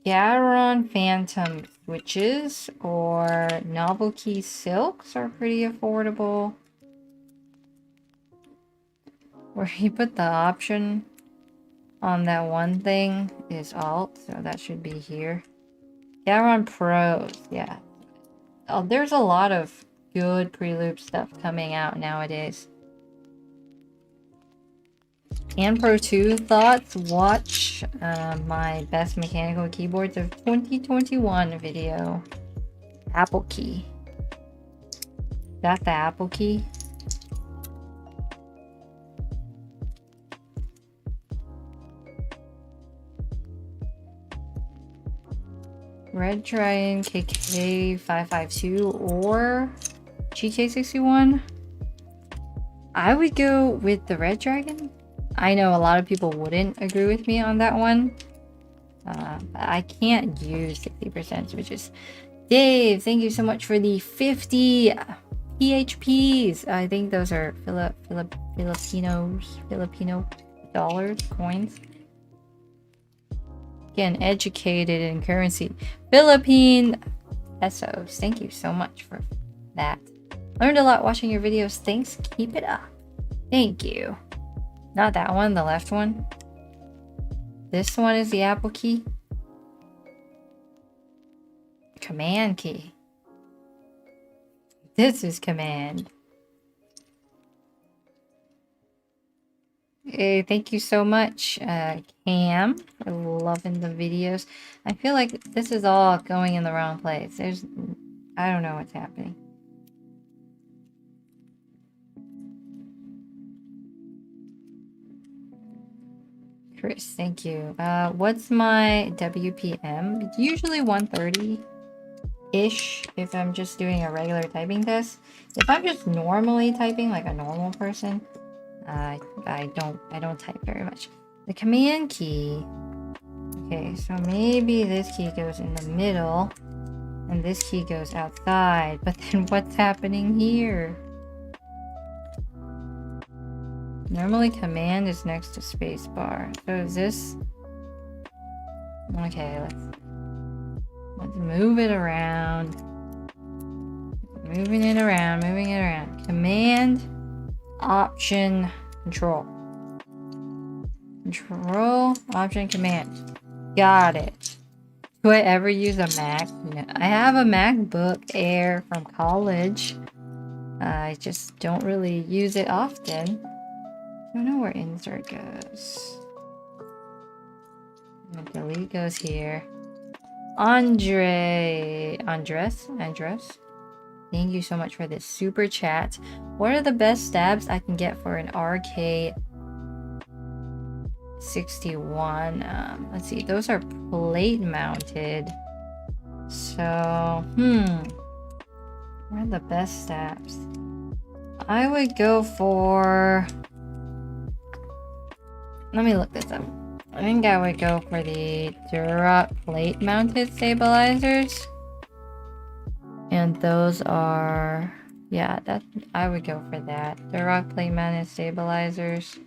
Gateron Phantom switches or Novel Key Silks are pretty affordable. Where you put the option on that one thing is Alt, so that should be here. Gateron Pros, yeah. Oh, there's a lot of good pre-lube stuff coming out nowadays. And Pro 2 thoughts, watch my best mechanical keyboards of 2021 video. Apple key. Got the Apple key? Red Dragon KK552 or GK61? I would go with the Red Dragon. I know a lot of people wouldn't agree with me on that one. I can't use 60% switches. Dave, thank you so much for the 50 PHPs. I think those are Filipino dollars, coins. Again, educated in currency. Philippine pesos. Thank you so much for that. Learned a lot watching your videos. Thanks. Keep it up. Thank you. Not that one, the left one. This one is the Apple key. Command key. This is command. Hey, thank you so much, Cam, for loving the videos. I feel like this is all going in the wrong place. I don't know what's happening. Chris, thank you. What's my WPM? It's usually 130-ish if I'm just doing a regular typing test. If I'm just normally typing like a normal person, I don't type very much. The command key. Okay, so maybe this key goes in the middle and this key goes outside. But then what's happening here? Normally command is next to spacebar. So is this... Okay, let's move it around. Moving it around. Command, option, control. Control, option, command. Got it. Do I ever use a Mac? No. I have a MacBook Air from college. I just don't really use it often. I don't know where insert goes. And delete goes here. Andres. Thank you so much for this super chat. What are the best stabs I can get for an RK61? Let's see. Those are plate mounted. So, what are the best stabs? I would go for... Let me look this up. I think I would go for the Dura plate mounted stabilizers. And those are, yeah, that I would go for that. Dura plate mounted stabilizers.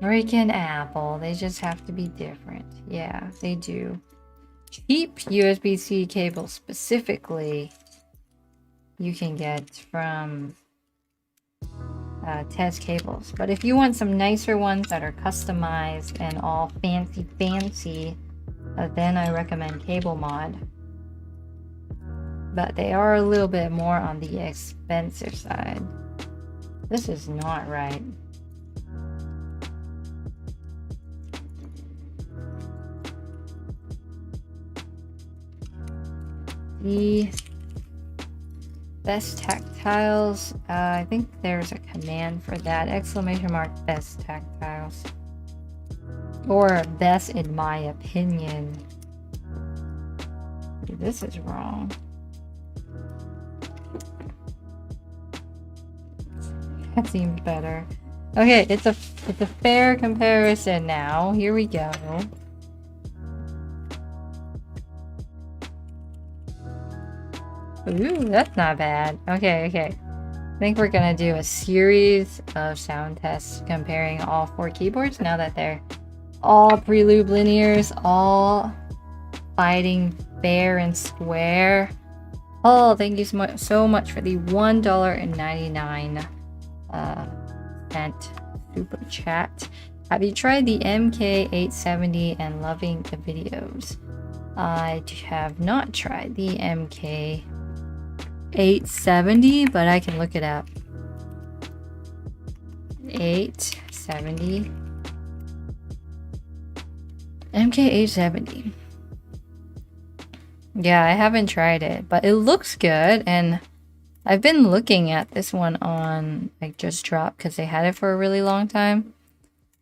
Freaking Apple, they just have to be different. Yeah, they do. Cheap USB-C cables specifically you can get from Tez Cables. But if you want some nicer ones that are customized and all fancy, then I recommend Cable Mod. But they are a little bit more on the expensive side. This is not right. The best tactiles, I think there's a command for that. ! Best tactiles. Or best in my opinion. This is wrong. That seems better. Okay, it's a fair comparison now. Here we go. Ooh, that's not bad. Okay. I think we're gonna do a series of sound tests comparing all 4 keyboards now that they're all Prelude linears, all fighting fair and square. Oh, thank you so much for the $1.99 super chat. Have you tried the MK870 and loving the videos? I have not tried the MK870, but I can look it up. 870. MK870. Yeah, I haven't tried it, but it looks good, and I've been looking at this one on like Just Drop because they had it for a really long time,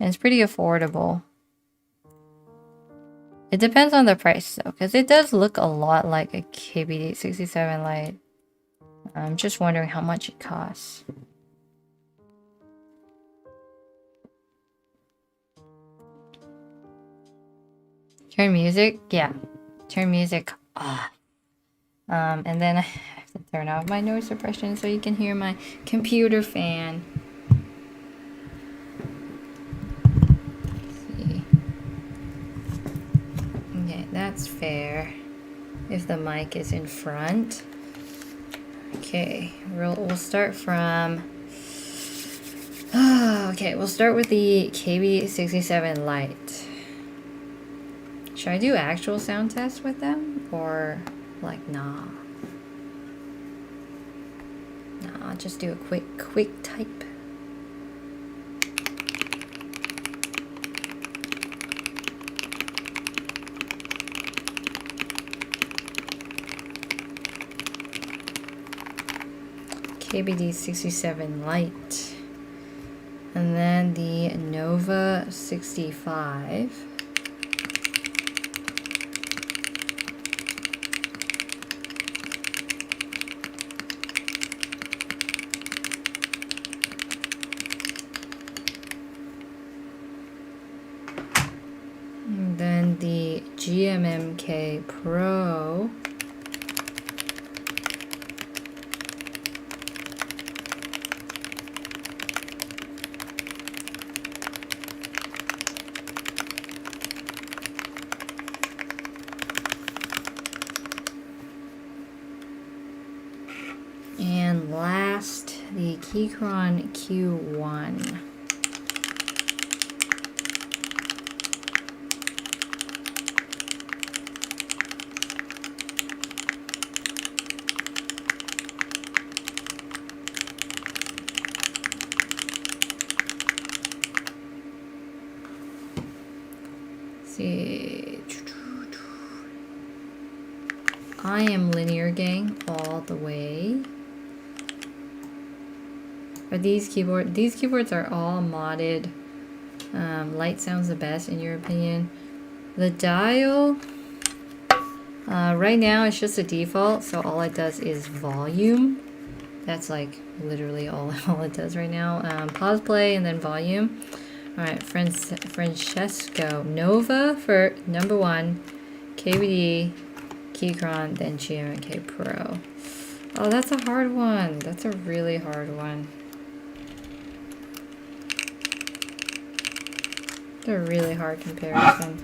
and it's pretty affordable. It depends on the price though, because it does look a lot like a KBD67 Lite. I'm just wondering how much it costs. Turn music? Yeah. Turn music off. And then I have to turn off my noise suppression so you can hear my computer fan. Let's see. Okay, that's fair. If the mic is in front. Okay, we'll start from... okay, we'll start with the KB67 Lite. Should I do actual sound tests with them? Or like, nah? Nah, I'll just do a quick type. KBD67 Lite. And then the Nova 65. And then the GMMK Pro. And last, the Keychron Q1. See, I am Linear Gang all the way. Are these keyboards are all modded. Light sounds the best in your opinion. The dial, Right now it's just a default, so all it does is volume. That's like literally all it does right now. Pause play and then volume. All right, Francesco Nova for number 1, KBD, Keychron, then GMK Pro. Oh, that's a hard one. That's a really hard one. It's a really hard comparison.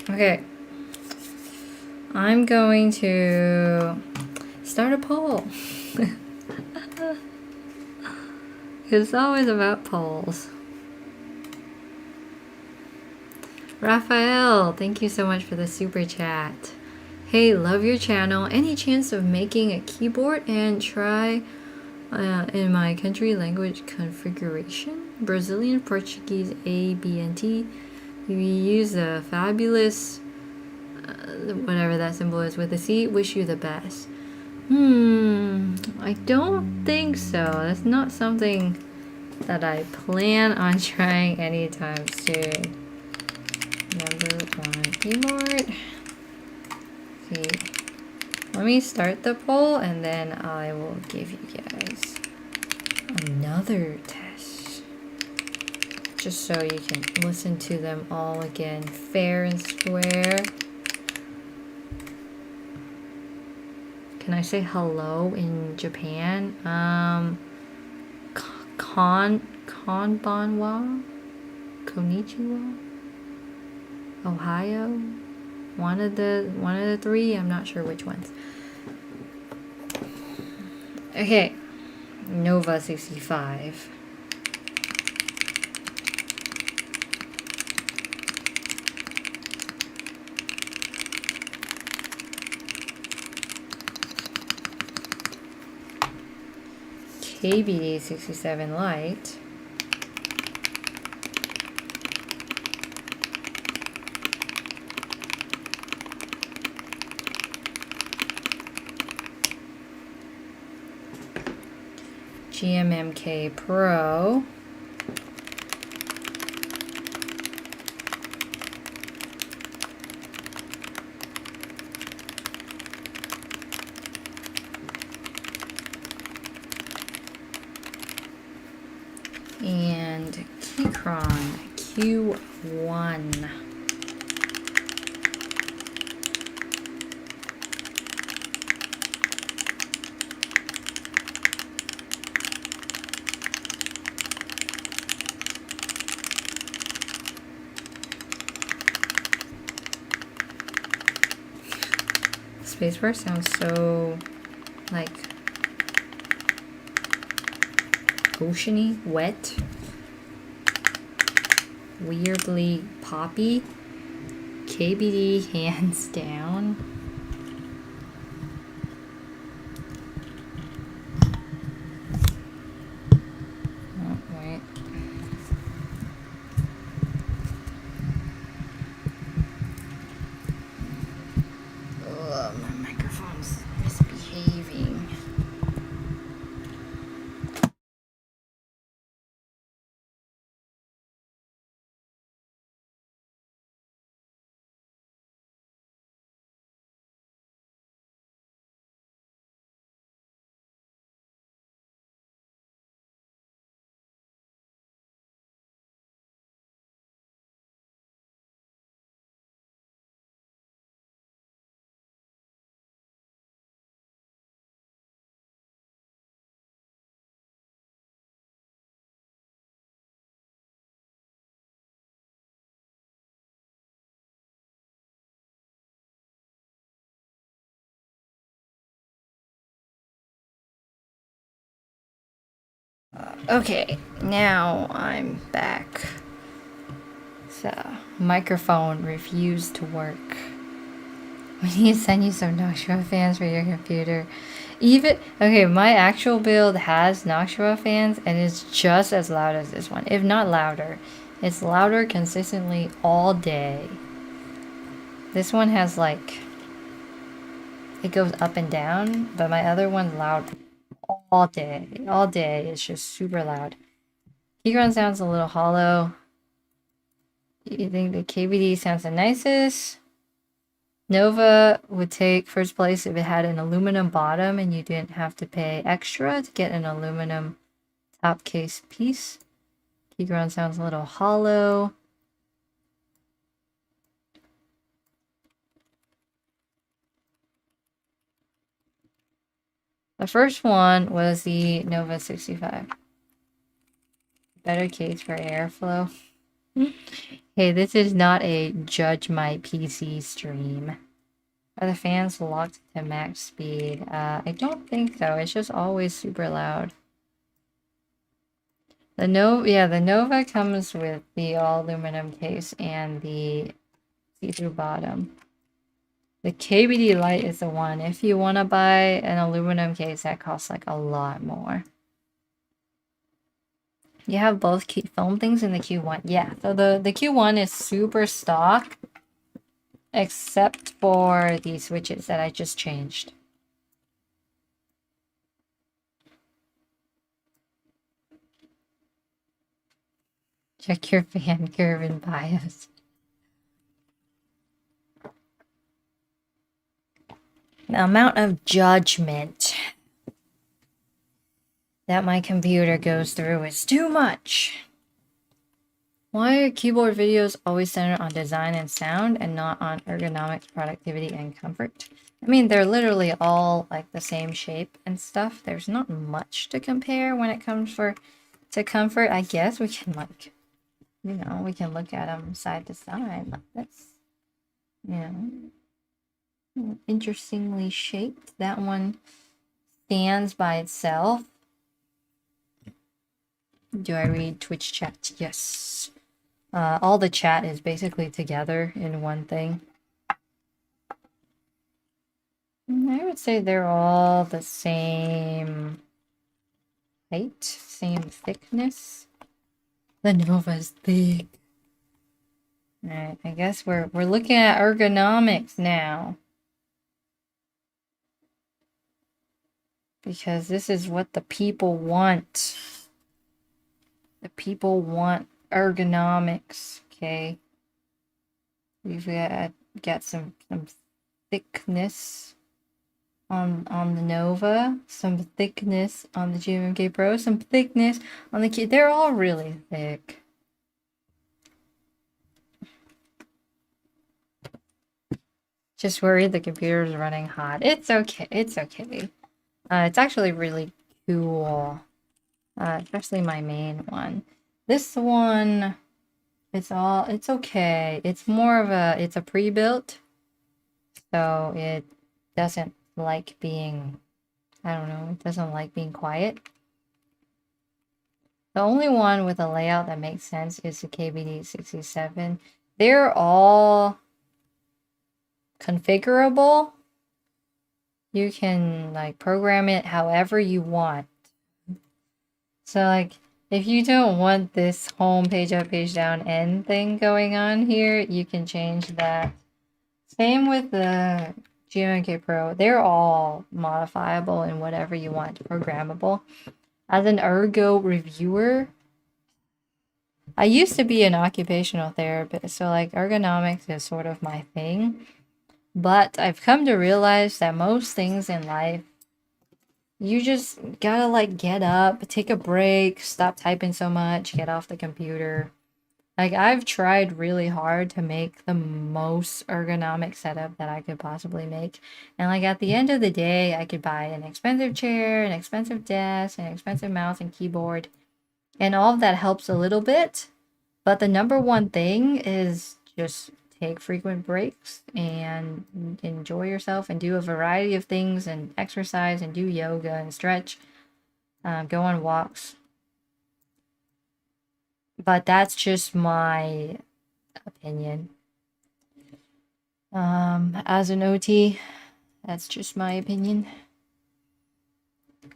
Okay. I'm going to start a poll. It's always about polls. Raphael, thank you so much for the super chat. Hey, love your channel. Any chance of making a keyboard and try in my country language configuration? Brazilian, Portuguese, ABNT. You use a fabulous, whatever that symbol is with a C. Wish you the best. I don't think so. That's not something that I plan on trying anytime soon. Number 1 keyboard. See. Let me start the poll and then I will give you guys another test. Just so you can listen to them all again, fair and square. Can I say hello in Japan? Konbanwa? Konnichiwa? Ohio? One of the 3, I'm not sure which ones. Okay. Nova 65. KBD 67 Lite. GMMK Pro. And Keychron Q1. Spacebar sounds so like oceany, wet, weirdly poppy. KBD hands down. Oh, wait. Ugh, my microphone's misbehaving. Okay, now I'm back. So, microphone refused to work. We need to send you some Noctua fans for your computer. Okay, my actual build has Noctua fans and it's just as loud as this one, if not louder. It's louder consistently all day. This one has like, it goes up and down, but my other one's loud all day. All day, it's just super loud. Keyground sounds a little hollow. You think the KBD sounds the nicest? Nova would take first place if it had an aluminum bottom and you didn't have to pay extra to get an aluminum top case piece. Keyground sounds a little hollow. The first one was the Nova 65. Better case for airflow. Hey, this is not a judge my PC stream. Are the fans locked to max speed? I don't think so. It's just always super loud. The Nova comes with the all aluminum case and the see-through bottom. The KBD Lite is the one. If you want to buy an aluminum case, that costs like a lot more. You have both foam things in the Q1. Yeah, so the Q1 is super stock, except for the switches that I just changed. Check your fan curve and BIOS. The amount of judgment that my computer goes through is too much. Why are keyboard videos always centered on design and sound and not on ergonomics, productivity, and comfort? I mean, they're literally all like the same shape and stuff. There's not much to compare when it comes to comfort. I guess we can like, you know, we can look at them side to side like this. You know, interestingly shaped. That one stands by itself. Do I read Twitch chat? Yes. All the chat is basically together in one thing. I would say they're all the same height, same thickness. The Nova's thick. Alright, I guess we're looking at ergonomics now. Because this is what the people want. The people want ergonomics, okay? We've got some thickness on the Nova, some thickness on the GMK Pro, some thickness on the key. They're all really thick. Just worried the computer's running hot. It's okay. It's okay. It's actually really cool. Especially my main one. This one, it's okay. It's more of it's a pre-built, so it doesn't like being, I don't know, it doesn't like being quiet. The only one with a layout that makes sense is the KBD 67. They're all configurable. You can like program it however you want. So like if you don't want this home page up, page down end thing going on here, you can change that. Same with the GMK Pro. They're all modifiable in whatever you want, programmable. As an ergo reviewer, I used to be an occupational therapist, so like ergonomics is sort of my thing. But I've come to realize that most things in life, you just gotta like get up, take a break, stop typing so much, get off the computer. Like I've tried really hard to make the most ergonomic setup that I could possibly make. And like at the end of the day, I could buy an expensive chair, an expensive desk, an expensive mouse and keyboard. And all of that helps a little bit. But the number one thing is just take frequent breaks and enjoy yourself and do a variety of things and exercise and do yoga and stretch, go on walks. But that's just my opinion. As an OT, that's just my opinion.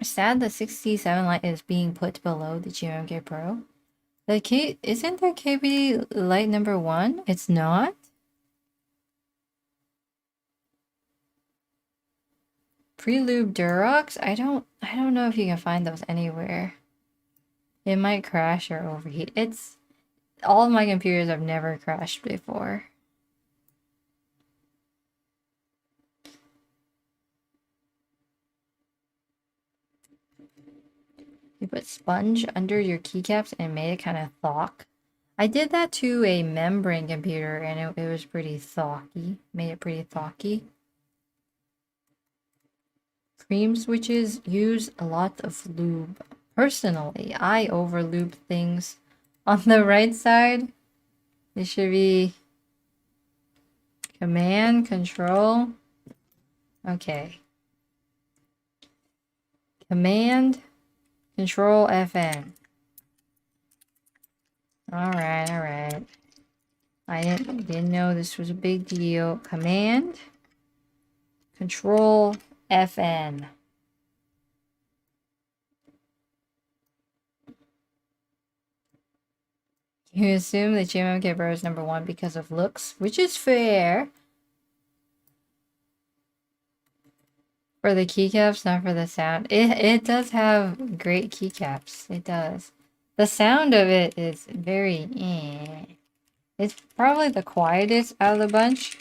Sad the 67 Lite is being put below the GMK Pro. Isn't the KBD Lite number 1? It's not? Prelude Durox? I don't know if you can find those anywhere. It might crash or overheat. It's all of my computers have never crashed before. You put sponge under your keycaps and made it kind of thock. I did that to a membrane computer and it was pretty thocky. Made it pretty thocky. Cream switches use a lot of lube. Personally, I over lube things. On the right side, it should be Command, Control. Okay. Command, Control, FN. Alright, alright. I didn't know this was a big deal. Command, Control, FN. You assume that GMMK Bro is #1 because of looks, which is fair. For the keycaps, not for the sound. It does have great keycaps. It does. The sound of it is very eh. It's probably the quietest out of the bunch.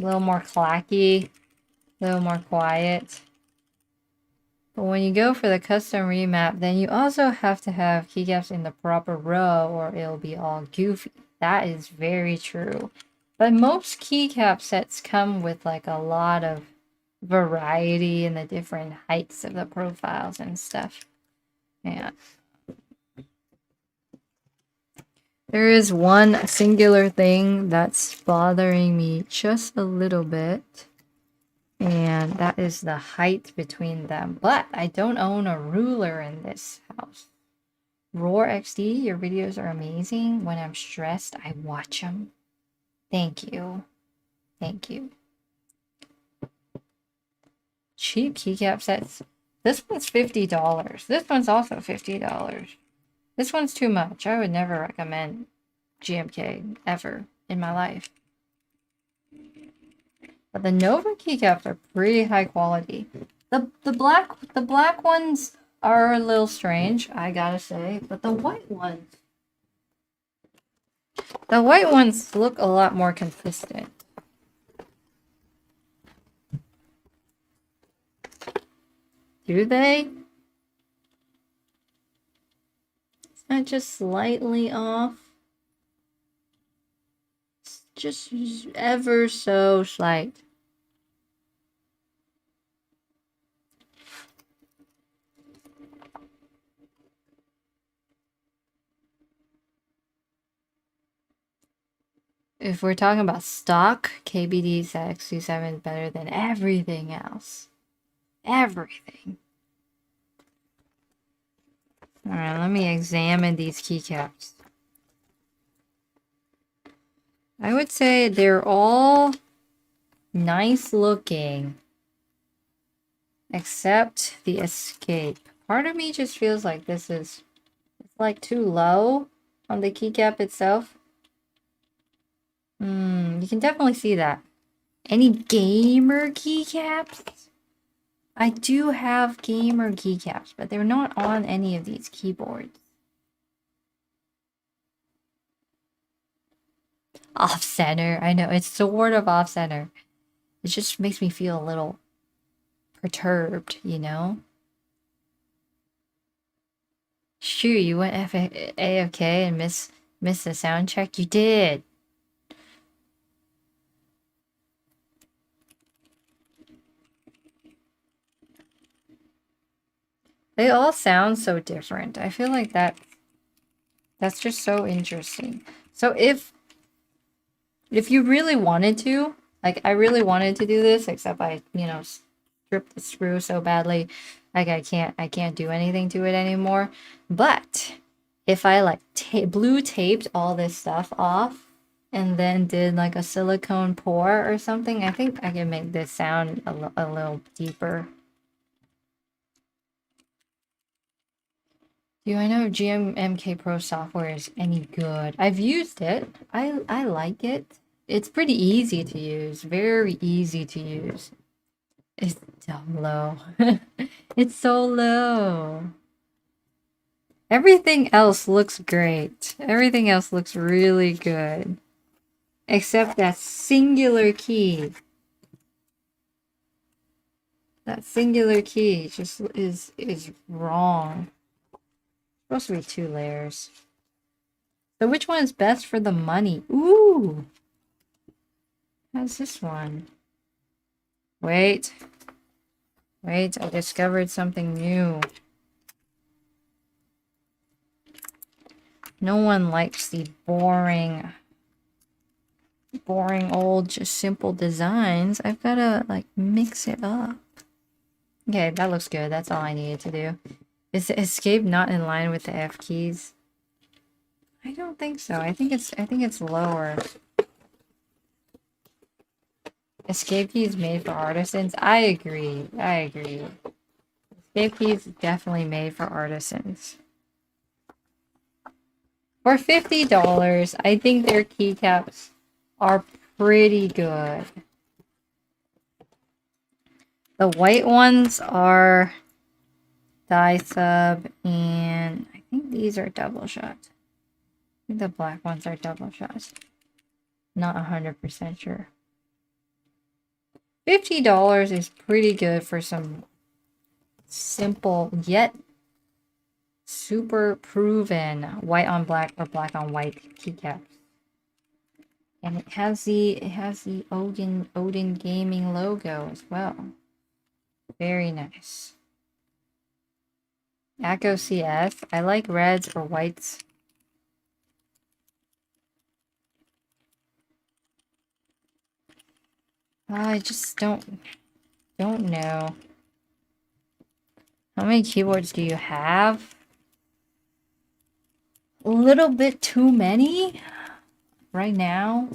A little more clacky, a little more quiet. But when you go for the custom remap, then you also have to have keycaps in the proper row or it'll be all goofy. That is very true. But most keycap sets come with like a lot of variety in the different heights of the profiles and stuff. Yeah. There is one singular thing that's bothering me just a little bit. And that is the height between them. But I don't own a ruler in this house. Roar XD, your videos are amazing. When I'm stressed, I watch them. Thank you. Thank you. Cheap keycap sets. This one's $50. This one's also $50. This one's too much. I would never recommend GMK ever in my life. But the Nova keycaps are pretty high quality. The black ones are a little strange, I gotta say, but the white ones look a lot more consistent. Do they? It's not just slightly off. It's just ever so slight. If we're talking about stock, KBD X27 is better than everything else. Everything. Alright, let me examine these keycaps. I would say they're all nice looking. Except the escape. Part of me just feels like this is like too low on the keycap itself. You can definitely see that. Any gamer keycaps? I do have gamer keycaps, but they're not on any of these keyboards. Off-center. I know, it's sort of off-center. It just makes me feel a little perturbed, you know? Shoot, you went AFK and missed the sound check? You did! They all sound so different. I feel like that's just so interesting. So if you really wanted to, like I really wanted to do this, except I, you know, stripped the screw so badly, like I can't do anything to it anymore. But if I like blue taped all this stuff off and then did like a silicone pour or something, I think I can make this sound a little deeper. Do I know if GMMK Pro software is any good? I've used it. I like it. It's pretty easy to use. Very easy to use. It's so low. It's so low. Everything else looks great. Everything else looks really good. Except that singular key. That singular key just is wrong. It's supposed to be 2 layers. So which one is best for the money? Ooh! How's this one? Wait. Wait, I discovered something new. No one likes the boring old, just simple designs. I've gotta, like, mix it up. Okay, that looks good. That's all I needed to do. Is the escape not in line with the F keys? I don't think so. I think it's lower. Escape key is made for artisans. I agree. I agree. Escape key is definitely made for artisans. For $50, I think their keycaps are pretty good. The white ones are die sub, and I think these are double shot. I think the black ones are double shots. Not 100% sure. $50 is pretty good for some simple yet super proven white on black or black on white keycaps. And it has the Odin Gaming logo as well. Very nice. Echo CF. I like reds or whites. I just don't know. How many keyboards do you have? A little bit too many right now.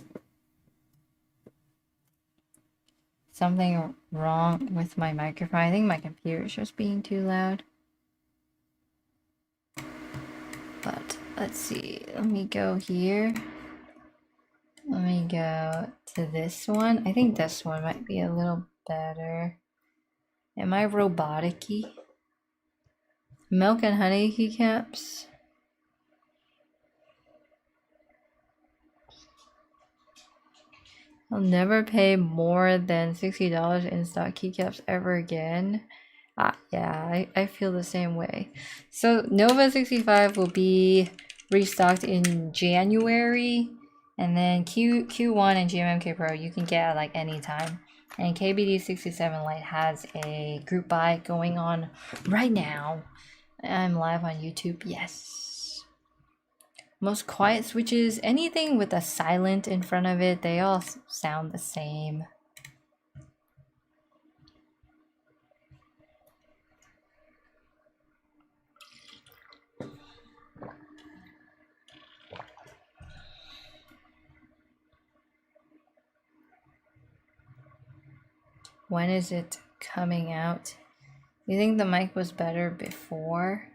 Something wrong with my microphone. I think my computer is just being too loud. But let's see. Let me go here. Let me go to this one. I think this one might be a little better. Am I robotic-y? Milk and honey keycaps. I'll never pay more than $60 in stock keycaps ever again. Yeah, I feel the same way. So Nova 65 will be restocked in January, and then Q1 and GMMK Pro you can get at like any time. And KBD 67 Lite has a group buy going on right now. I'm live on YouTube. Yes. Most quiet switches, anything with a silent in front of it, they all sound the same. When is it coming out? You think the mic was better before?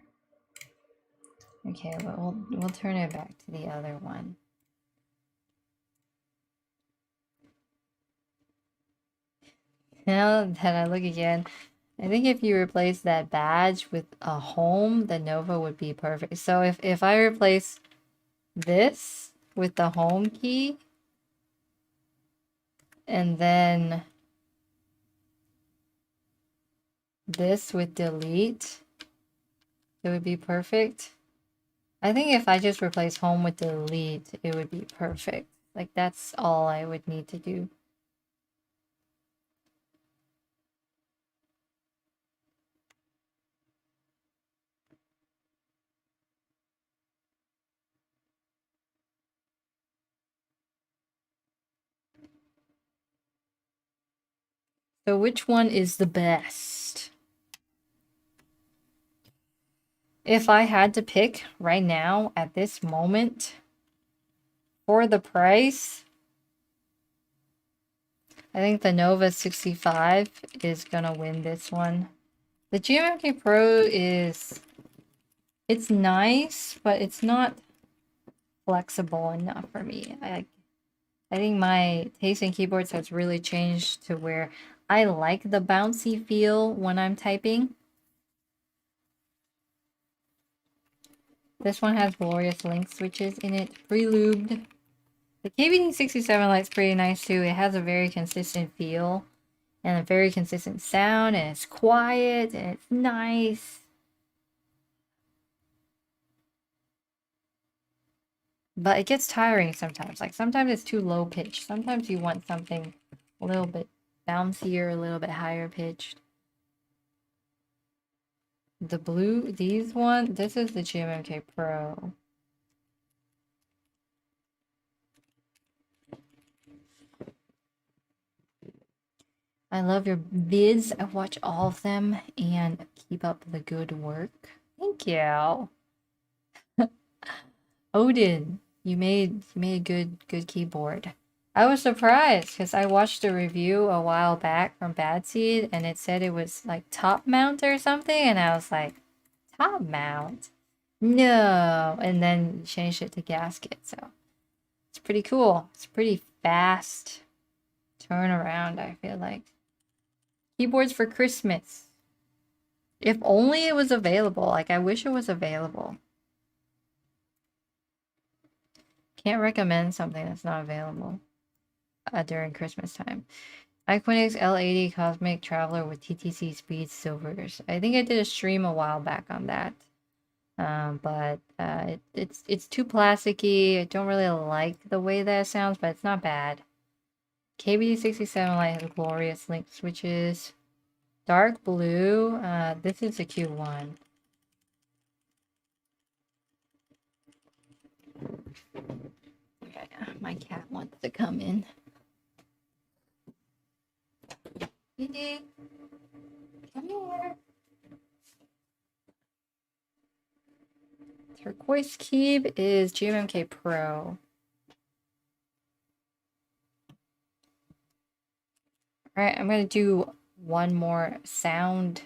Okay, well, we'll turn it back to the other one. Now that I look again, I think if you replace that badge with a home, the Nova would be perfect. So if I replace this with the home key, and then this with delete, it would be perfect. I think if I just replace home with delete, it would be perfect. Like, that's all I would need to do. So which one is the best? If I had to pick right now at this moment for the price, I think the Nova 65 is gonna win this one. The GMMK Pro it's nice, but it's not flexible enough for me. I think my taste in keyboards has really changed to where I like the bouncy feel when I'm typing. This one has glorious link switches in it, pre-lubed. The KBD67 Lite's pretty nice too. It has a very consistent feel and a very consistent sound, and it's quiet and it's nice. But it gets tiring sometimes. Like sometimes it's too low pitched. Sometimes you want something a little bit bouncier, a little bit higher pitched. The blue, this is the GMMK Pro. I love your vids. I watch all of them and keep up the good work. Thank you. Odin, you made a good keyboard. I was surprised because I watched a review a while back from Bad Seed and it said it was like top mount or something, and I was like, top mount? No. And then you changed it to gasket, so it's pretty cool. It's pretty fast turnaround, I feel like. Keyboards for Christmas. If only it was available. Like, I wish it was available. Can't recommend something that's not available during Christmas time. Iquinix L80 Cosmic Traveler with TTC Speed Silvers. I think I did a stream a while back on that. But it's too plasticky. I don't really like the way that it sounds, but it's not bad. KBD67 Lite has glorious link switches. Dark blue. This is a Q1. Okay, my cat wants to come in. Didi, come here. Turquoise Cube is GMMK Pro. Alright, I'm gonna do one more sound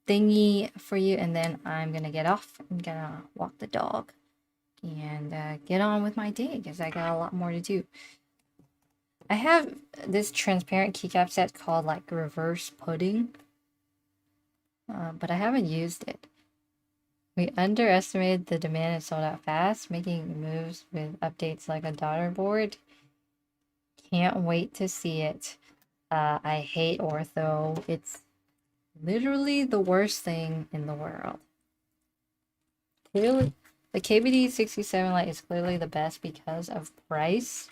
thingy for you, and then I'm gonna get off. I'm gonna walk the dog and get on with my day because I got a lot more to do. I have this transparent keycap set called like reverse pudding, but I haven't used it. We underestimated the demand and sold out fast, making moves with updates like a daughter board. Can't wait to see it. I hate ortho. It's literally the worst thing in the world. Clearly, the KBD67 Lite is clearly the best because of price.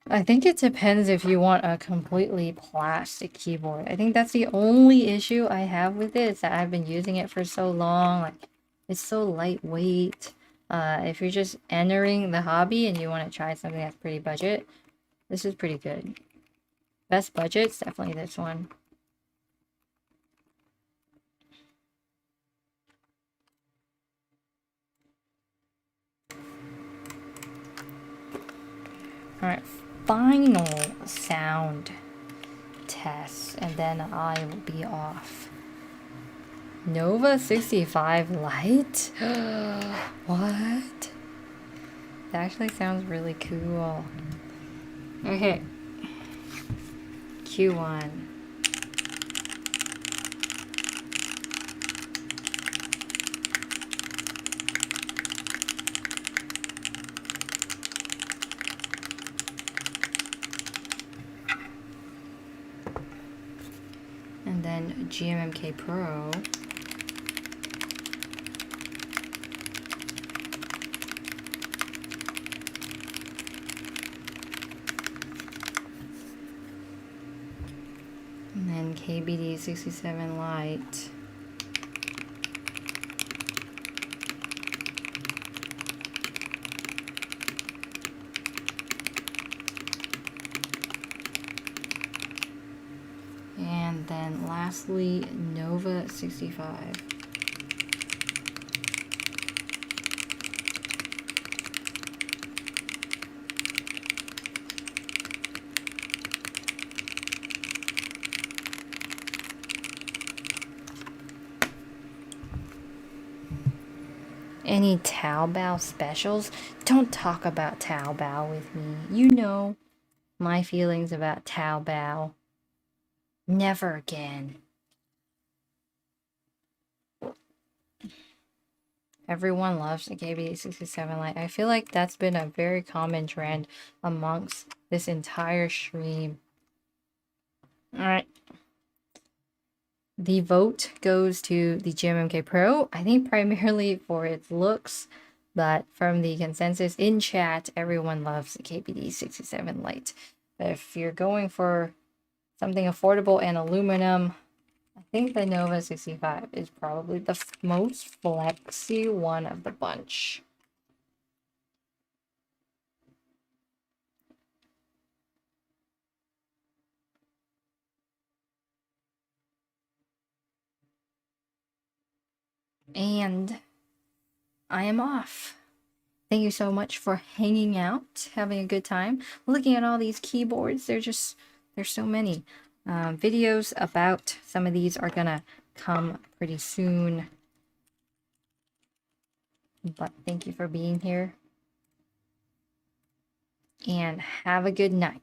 I think it depends if you want a completely plastic keyboard. I think that's the only issue I have with it, is that I've been using it for so long. Like, it's so lightweight. If you're just entering the hobby and you want to try something that's pretty budget, this is pretty good. Best budget's definitely this one. Alright, final sound test, and then I will be off. Nova 65 Lite? What? That actually sounds really cool. Okay. Q1. And then GMMK Pro. And then KBD 67 Lite. And then lastly, Nova 65. Any Taobao specials? Don't talk about Taobao with me. You know my feelings about Taobao. Never again. Everyone loves the KBD67 Lite. I feel like that's been a very common trend amongst this entire stream. Alright. The vote goes to the GMMK Pro, I think primarily for its looks, but from the consensus in chat, everyone loves the KBD 67 Lite. But if you're going for something affordable and aluminum, I think the Nova 65 is probably the most flexy one of the bunch. And I am off. Thank you so much for hanging out, having a good time, looking at all these keyboards. There's so many. Videos about some of these are gonna come pretty soon. But thank you for being here. And have a good night.